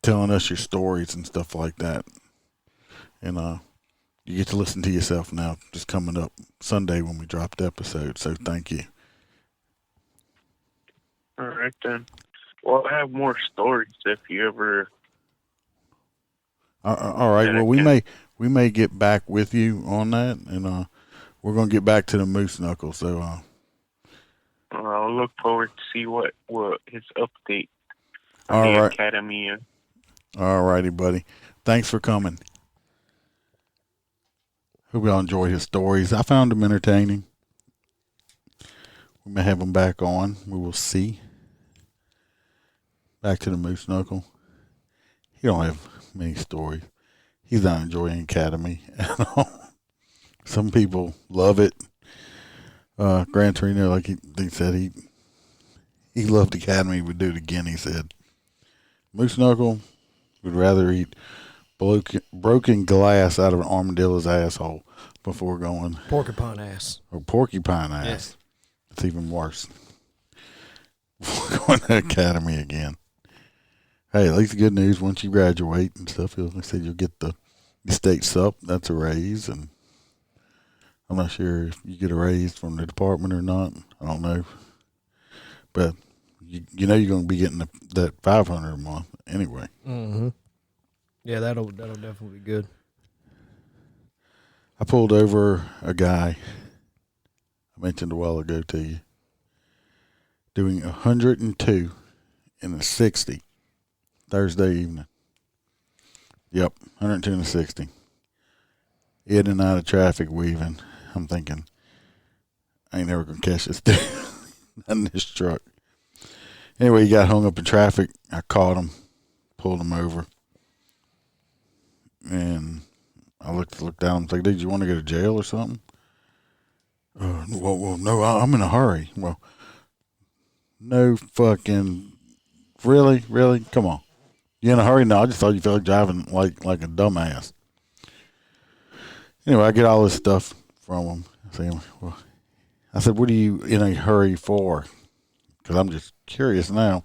telling us your stories and stuff like that. And you get to listen to yourself now, just coming up Sunday when we drop the episode. So thank you. All right then. Well, I have more stories if you ever. All right. Well, we may get back with you on that, and we're gonna get back to the moose knuckle. So I'll look forward to see what his update on all the right. academy is. All righty, buddy. Thanks for coming. Hope y'all enjoyed his stories. I found them entertaining. We may have him back on. We will see. Back to the moose knuckle. He don't have many stories. He's not enjoying academy at all. Some people love it. Gran Torino, like he said, he loved academy. Would do it again. He said, moose knuckle would rather eat broken glass out of an armadillo's asshole before going Porcupine ass. or porcupine ass. It's even worse. Going to academy again. Hey, at least good news once you graduate and stuff. Like I said, you'll get the state sup. That's a raise, and I'm not sure if you get a raise from the department or not. I don't know, but you know you're going to be getting that $500 a month anyway. Mm-hmm. Yeah, that'll definitely be good. I pulled over a guy I mentioned a while ago to you doing 102 in a 60 Thursday evening. Yep, 102 and a 60. In and out of traffic weaving. I'm thinking, I ain't never going to catch this dude in this truck. Anyway, he got hung up in traffic. I caught him, pulled him over. And I looked down and said, "Did you want to go to jail or something?" Well, no, I'm in a hurry. Well, no fucking, really? Come on. You in a hurry? No, I just thought you felt like driving like a dumbass. Anyway, I get all this stuff from him. I said, "What are you in a hurry for?" Because I'm just curious now.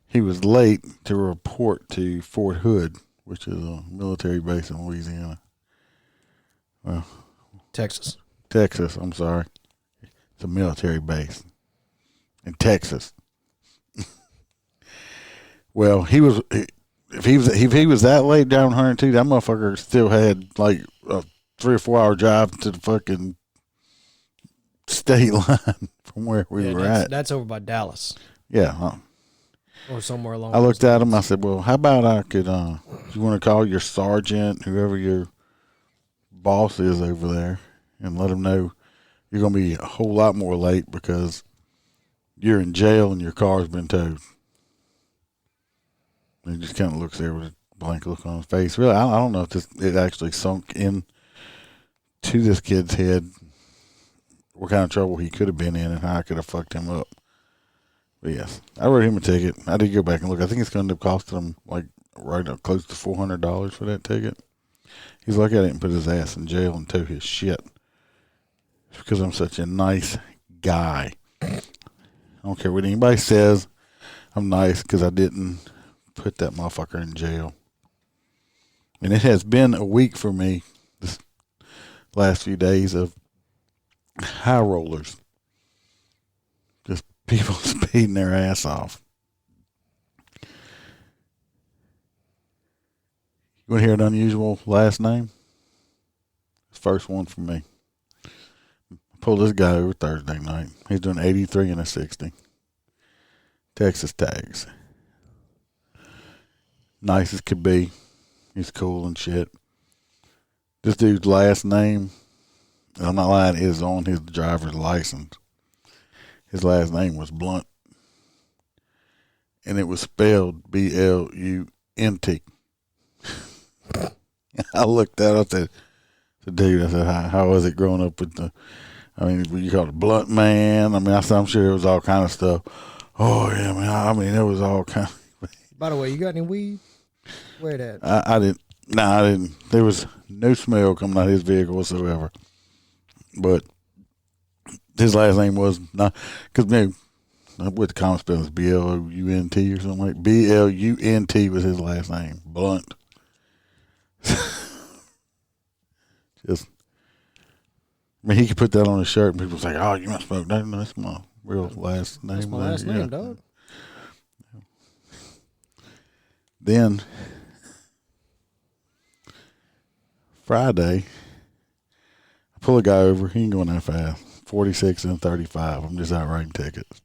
He was late to report to Fort Hood, which is a military base in Louisiana. Well, Texas, I'm sorry. It's a military base in Texas. Well, if he was that late down 102, that motherfucker still had like a 3 or 4 hour drive to the fucking state line from where we were at. That's over by Dallas. Yeah. Or somewhere along. I looked at him. I said, "Well, how about I could? You want to call your sergeant, whoever your boss is over there, and let him know you're going to be a whole lot more late because you're in jail and your car's been towed." And he just kind of looks there with a blank look on his face. Really, I don't know if it actually sunk in to this kid's head what kind of trouble he could have been in and how I could have fucked him up. But yes, I wrote him a ticket. I did go back and look. I think it's going to cost him like right up close to $400 for that ticket. He's lucky I didn't put his ass in jail and tow his shit. It's because I'm such a nice guy. I don't care what anybody says. I'm nice because I didn't put that motherfucker in jail. And it has been a week for me this last few days of high rollers. Just people speeding their ass off. You want to hear an unusual last name? First one for me. Pulled this guy over Thursday night. He's doing 83 and a 60. Texas tags. Nice as could be. He's cool and shit. This dude's last name, I'm not lying, is on his driver's license. His last name was Blunt. And it was spelled B-L-U-N-T. I looked at it, I said, dude, I said, how was it growing up with you call it Blunt Man? I'm sure it was all kind of stuff. Oh, yeah, man, it was all kind of. By the way, you got any weed? Where that? I didn't. I didn't. There was no smell coming out of his vehicle whatsoever. But his last name was not, because what the common spelling is B-L-U-N-T or something like B-L-U-N-T was his last name. Blunt. He could put that on his shirt and people say, oh, you must smoke. No, that's my real last name. That's my last name, dog. Then Friday, I pull a guy over. He ain't going that fast. 46 and 35. I'm just out writing tickets.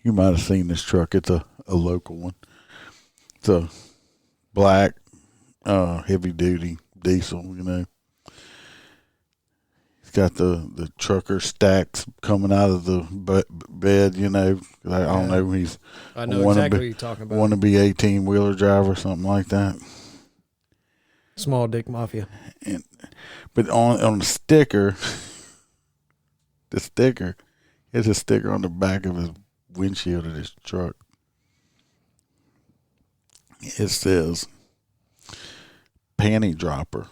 You might have seen this truck. It's a local one. It's a black, heavy duty diesel, He's got the trucker stacks coming out of the bed, I don't know. I know exactly what you're talking about. Want to be 18-wheeler driver, something like that. Small dick mafia. But on the sticker, it's a sticker on the back of his windshield of this truck. It says panty dropper,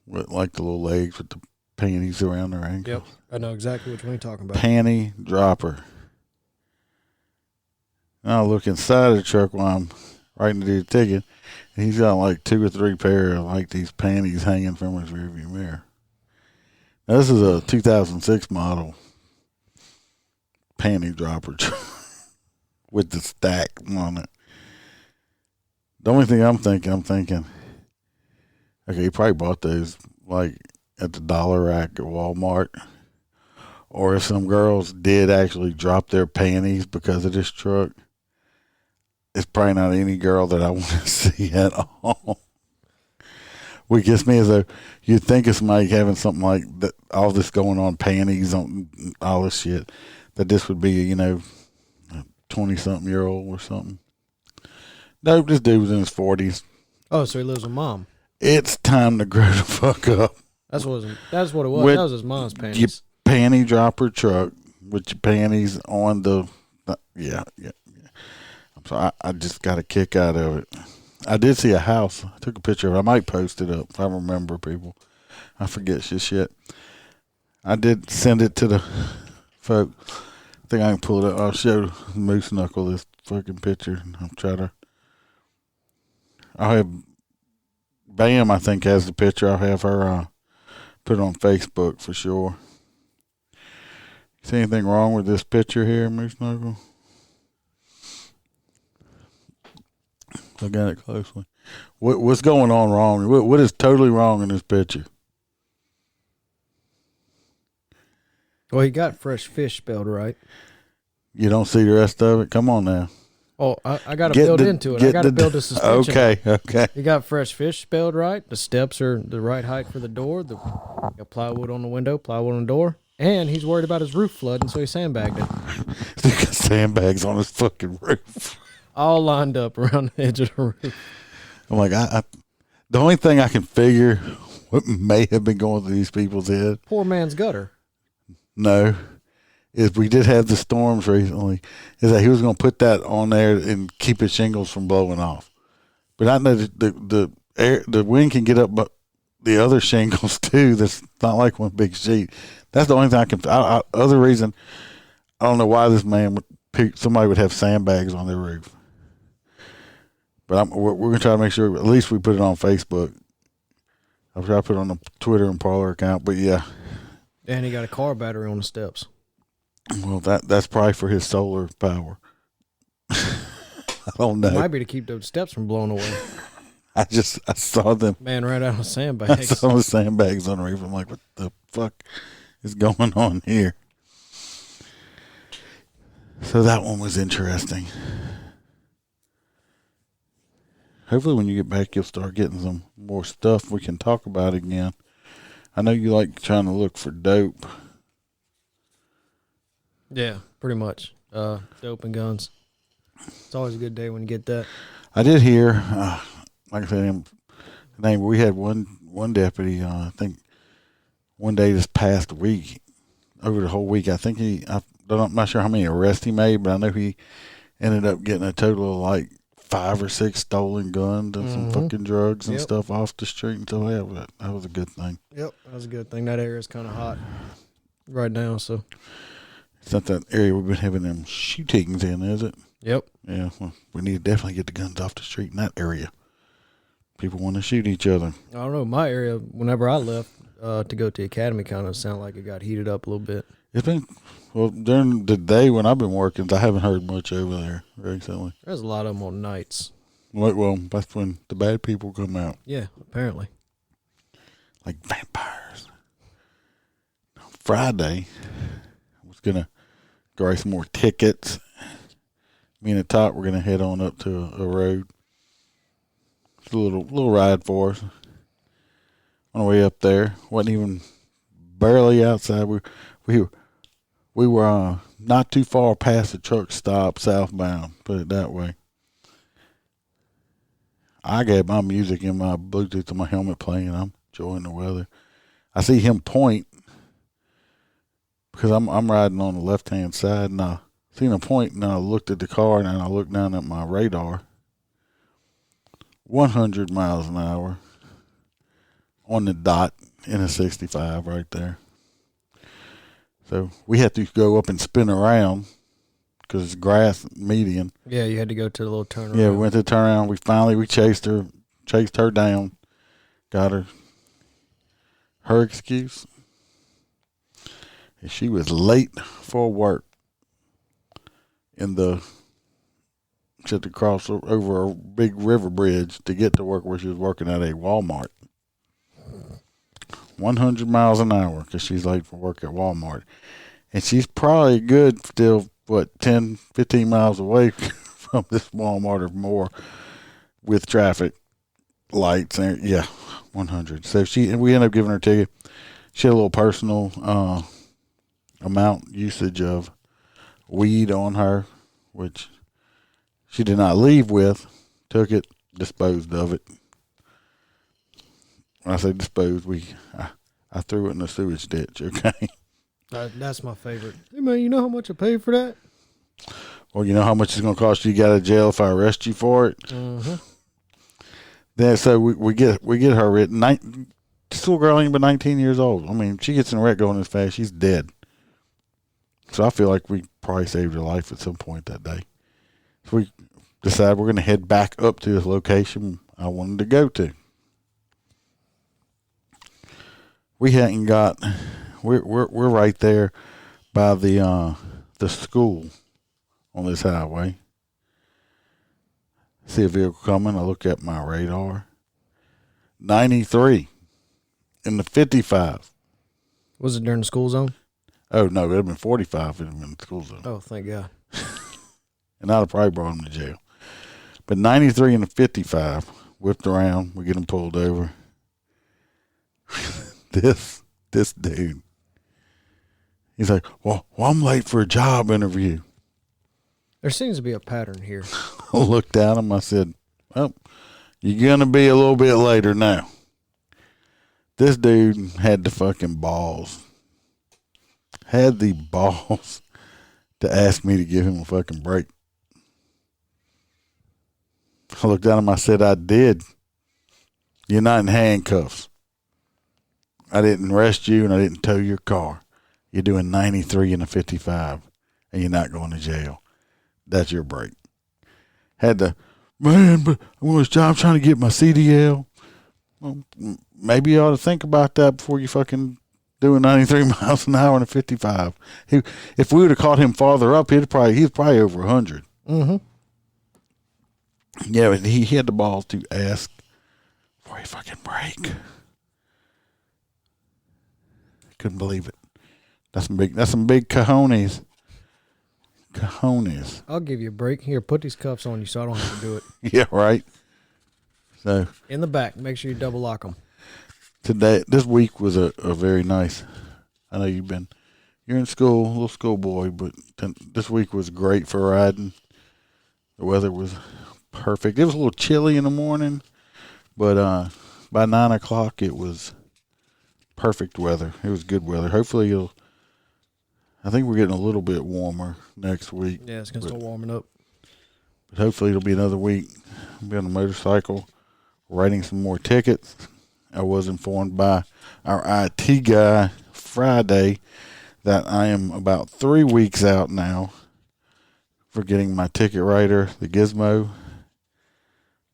with like the little legs with the panties around their ankles. Yep, I know exactly which one you're talking about. Panty dropper. And I look inside the truck while I'm writing the ticket, and he's got like 2 or 3 pair of like these panties hanging from his rearview mirror. Now this is a 2006 model panty dropper with the stack on it. The only thing I'm thinking, okay, he probably bought those like at the dollar rack at Walmart. Or if some girls did actually drop their panties because of this truck, it's probably not any girl that I want to see at all. What gets me is that you'd think of somebody having something like that, all this going on, panties, on all this shit, that this would be, a 20-something-year-old or something. Nope, this dude was in his 40s. Oh, so he lives with mom. It's time to grow the fuck up. That's what it was. With that was his mom's panties. Your panty dropper truck with your panties on the yeah. I'm sorry, I just got a kick out of it. I did see a house. I took a picture of it. I might post it up if I remember, people. I forget shit. I did send it to the folk. I think I can pull it up. I'll show Moose Knuckle this fucking picture. I'll have Bam, I think, has the picture. I'll have her put it on Facebook for sure. See anything wrong with this picture here, Moose Knuckle? Look at it closely. What's going on wrong? What is totally wrong in this picture? Well, he got fresh fish spelled right. You don't see the rest of it? Come on now. Oh, I got to build into it. I got to build a suspension. Okay. You got fresh fish spelled right. The steps are the right height for the door. The plywood on the window, plywood on the door. And he's worried about his roof flooding, so he sandbagged it. He got sandbags on his fucking roof. All lined up around the edge of the roof. I'm like, the only thing I can figure what may have been going through these people's head. Poor man's gutter. No. Is we did have the storms recently, is that he was going to put that on there and keep his shingles from blowing off. But I know the wind can get up but the other shingles too. That's not like one big sheet. That's the only thing I can. Other reason, I don't know why this man somebody would have sandbags on their roof. But we're going to try to make sure at least we put it on Facebook. I'll try to put it on the Twitter and Parler account. But yeah. And he got a car battery on the steps. Well, that's probably for his solar power. I don't know. It might be to keep those steps from blowing away. I saw them. Man, right out of I sandbags. saw the sandbags on the reef. I'm like, what the fuck is going on here? So that one was interesting. Hopefully when you get back, you'll start getting some more stuff we can talk about again. I know you like trying to look for dope. Yeah, pretty much. Dope and guns. It's always a good day when you get that. I did hear, like I said, we had one deputy, I think one day this past week, over the whole week, I think I'm not sure how many arrests he made, but I know he ended up getting a total of like 5 or 6 stolen guns and some fucking drugs and stuff off the street. And so yeah, that was a good thing. Yep, that was a good thing. That area's kind of hot right now, so. It's not that area we've been having them shootings in, is it? Yep. Yeah, well, we need to definitely get the guns off the street in that area. People want to shoot each other. I don't know. My area, whenever I left to go to the academy, kind of sounded like it got heated up a little bit. It's been, well, during the day when I've been working, I haven't heard much over there recently. There's a lot of them on nights. Well, that's when the bad people come out. Yeah, apparently. Like vampires. Friday, I was going to grab some more tickets. Me and the top were going to head on up to a road. It's a little ride for us. On the way up there, wasn't even barely outside. We were not too far past the truck stop southbound, put it that way. I got my music in my Bluetooth on my helmet playing. I'm enjoying the weather. I see him point because I'm riding on the left-hand side, and I seen him point, and I looked at the car, and then I looked down at my radar. 100 miles an hour on the dot in a 65 right there. So we had to go up and spin around because it's grass median. Yeah, you had to go to the little turnaround. Yeah, we went to the turnaround. We chased her down, got her. Her excuse, she was late for work. She had to cross over a big river bridge to get to work where she was working at a Walmart. 100 miles an hour because she's late for work at Walmart. And she's probably good still, 10, 15 miles away from this Walmart or more with traffic lights. And yeah, 100. So we ended up giving her a ticket. She had a little personal amount usage of weed on her, which she did not leave with. Took it, disposed of it. When I say disposed, I threw it in the sewage ditch, okay? That's my favorite. Hey, man, you know how much I paid for that? Well, you know how much it's going to cost you to get out of jail if I arrest you for it? Mm-hmm. Then, so we get her written. Still girl ain't but 19 years old. I mean, she gets in a wreck going this fast, she's dead. So I feel like we probably saved her life at some point that day. So we decided we're going to head back up to this location I wanted to go to. We hadn't got. We're right there by the school on this highway. See a vehicle coming. I look at my radar. 93 in the 55. Was it during the school zone? Oh no, it'd have been 45 if it had been the school zone. Oh, thank God. And I'd have probably brought him to jail. But 93 in the 55, whipped around. We get him pulled over. This dude. He's like, well, I'm late for a job interview. There seems to be a pattern here. I looked at him. I said, well, you're going to be a little bit later now. This dude had the fucking balls. Had the balls to ask me to give him a fucking break. I looked at him. I said, I did. You're not in handcuffs. I didn't arrest you and I didn't tow your car. You're doing 93 in a 55 and you're not going to jail. That's your break. Had to, man, but I'm trying to get my CDL. Well, maybe you ought to think about that before you fucking doing 93 miles an hour in a 55. If we would have caught him farther up, he's probably over 100. Mm-hmm. Yeah, but he had the balls to ask for a fucking break. Couldn't believe it. That's some big cojones. Cojones. I'll give you a break. Here, put these cuffs on you so I don't have to do it. Yeah, right. So In the back, make sure you double lock them. this week was a very nice. I know you're in school, a little schoolboy, but this week was great for riding. The weather was perfect. It was a little chilly in the morning, but by 9 o'clock it was perfect weather. It was good weather. Hopefully I think we're getting a little bit warmer next week. Yeah, it's going to start warming up. But hopefully it'll be another week. I'll be on a motorcycle, writing some more tickets. I was informed by our IT guy Friday that I am about 3 weeks out now for getting my ticket writer, the Gizmo.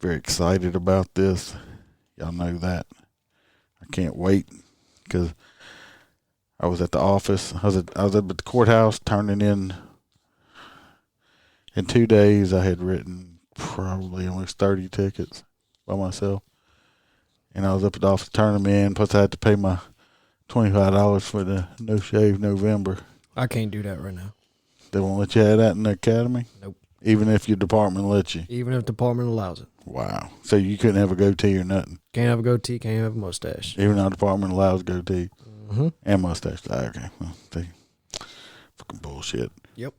Very excited about this. Y'all know that. I can't wait because I was at the office. I was up at the courthouse turning in 2 days. I had written probably almost 30 tickets by myself. And I was up at the office turning them in. Plus I had to pay my $25 for the No Shave November. I can't do that right now. They won't let you have that in the academy? Nope. Even if your department lets you? Even if the department allows it. Wow. So you couldn't have a goatee or nothing? Can't have a goatee, can't have a mustache. Even though the department allows goatee Mm-hmm. and mustache. Okay. Well, see. Fucking bullshit. Yep.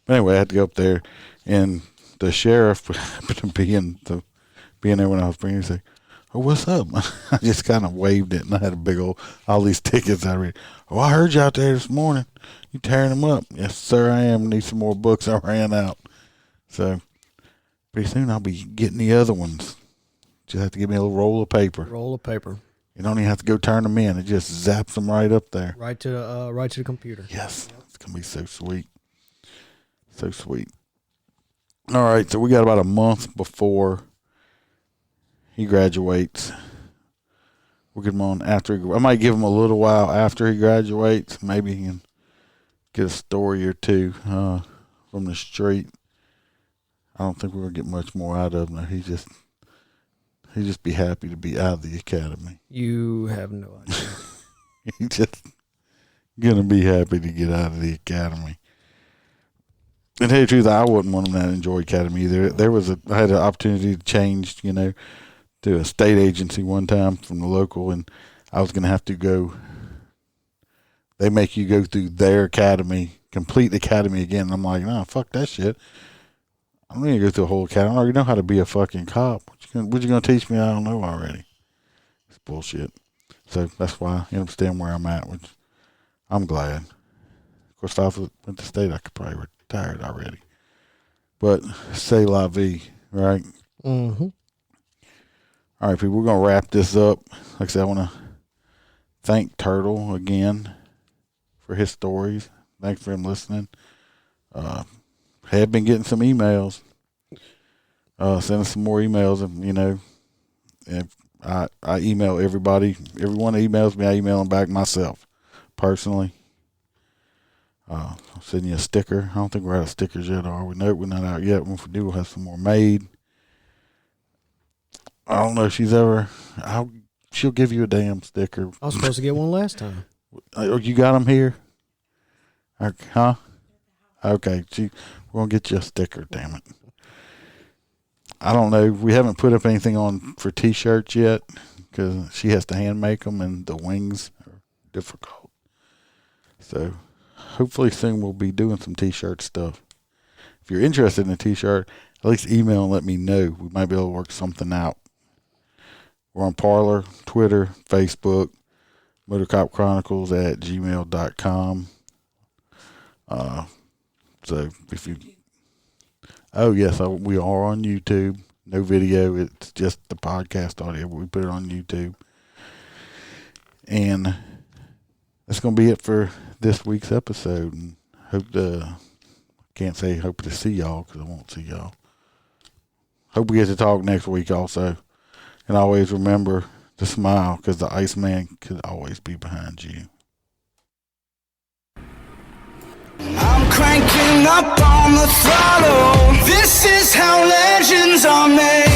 But anyway, I had to go up there, and the sheriff happened to being there when I was bringing it. He said, "Oh, what's up?" I just kind of waved it, and I had all these tickets I read. "Oh, I heard you out there this morning. You tearing them up?" "Yes, sir, I am. Need some more books. I ran out." So pretty soon I'll be getting the other ones. Just have to give me a little roll of paper. Roll of paper. You don't even have to go turn them in. It just zaps them right up there. Right to the computer. Yes. It's going to be so sweet. So sweet. All right, so we got about a month before he graduates. We'll get him on after. I might give him a little while after he graduates. Maybe he can get a story or two from the street. I don't think we're going to get much more out of him. He'd just be happy to be out of the academy. You have no idea. He's just going to be happy to get out of the academy. And to tell you the truth, I wouldn't want him to enjoy academy either. I had an opportunity to change, to a state agency one time from the local, and I was going to have to go. They make you go through their academy, complete the academy again. And I'm like, no, fuck that shit. I don't need to go through a whole academy. I already know how to be a fucking cop. What you gonna teach me? I don't know already. It's bullshit. So that's why I end up staying where I'm at, which I'm glad. Of course, if I went to state, I could probably retire already. But c'est la vie, right? Mm-hmm. All right, people, we're gonna wrap this up. Like I said, I want to thank Turtle again for his stories. Thanks for him listening. Have been getting some emails. Send us some more emails, and if I email everybody. Everyone that emails me, I email them back myself, personally. I'll send you a sticker. I don't think we're out of stickers yet, are we? Nope, we're not out yet. If we do, we'll have some more made. I don't know if she'll give you a damn sticker. I was supposed to get one last time. Oh, you got them here? Huh? Okay, we're going to get you a sticker, damn it. I don't know. We haven't put up anything on for T-shirts yet because she has to hand make them, and the wings are difficult. So hopefully soon we'll be doing some T-shirt stuff. If you're interested in a T-shirt, at least email and let me know. We might be able to work something out. We're on Parler, Twitter, Facebook, MotorCopChronicles@gmail.com. So if you, yes, we are on YouTube. No video, it's just the podcast audio, but we put it on YouTube. And that's going to be it for this week's episode. And can't say hope to see y'all because I won't see y'all. Hope we get to talk next week also. And always remember to smile because the Iceman could always be behind you. I'm cranking up on the throttle. This is how legends are made.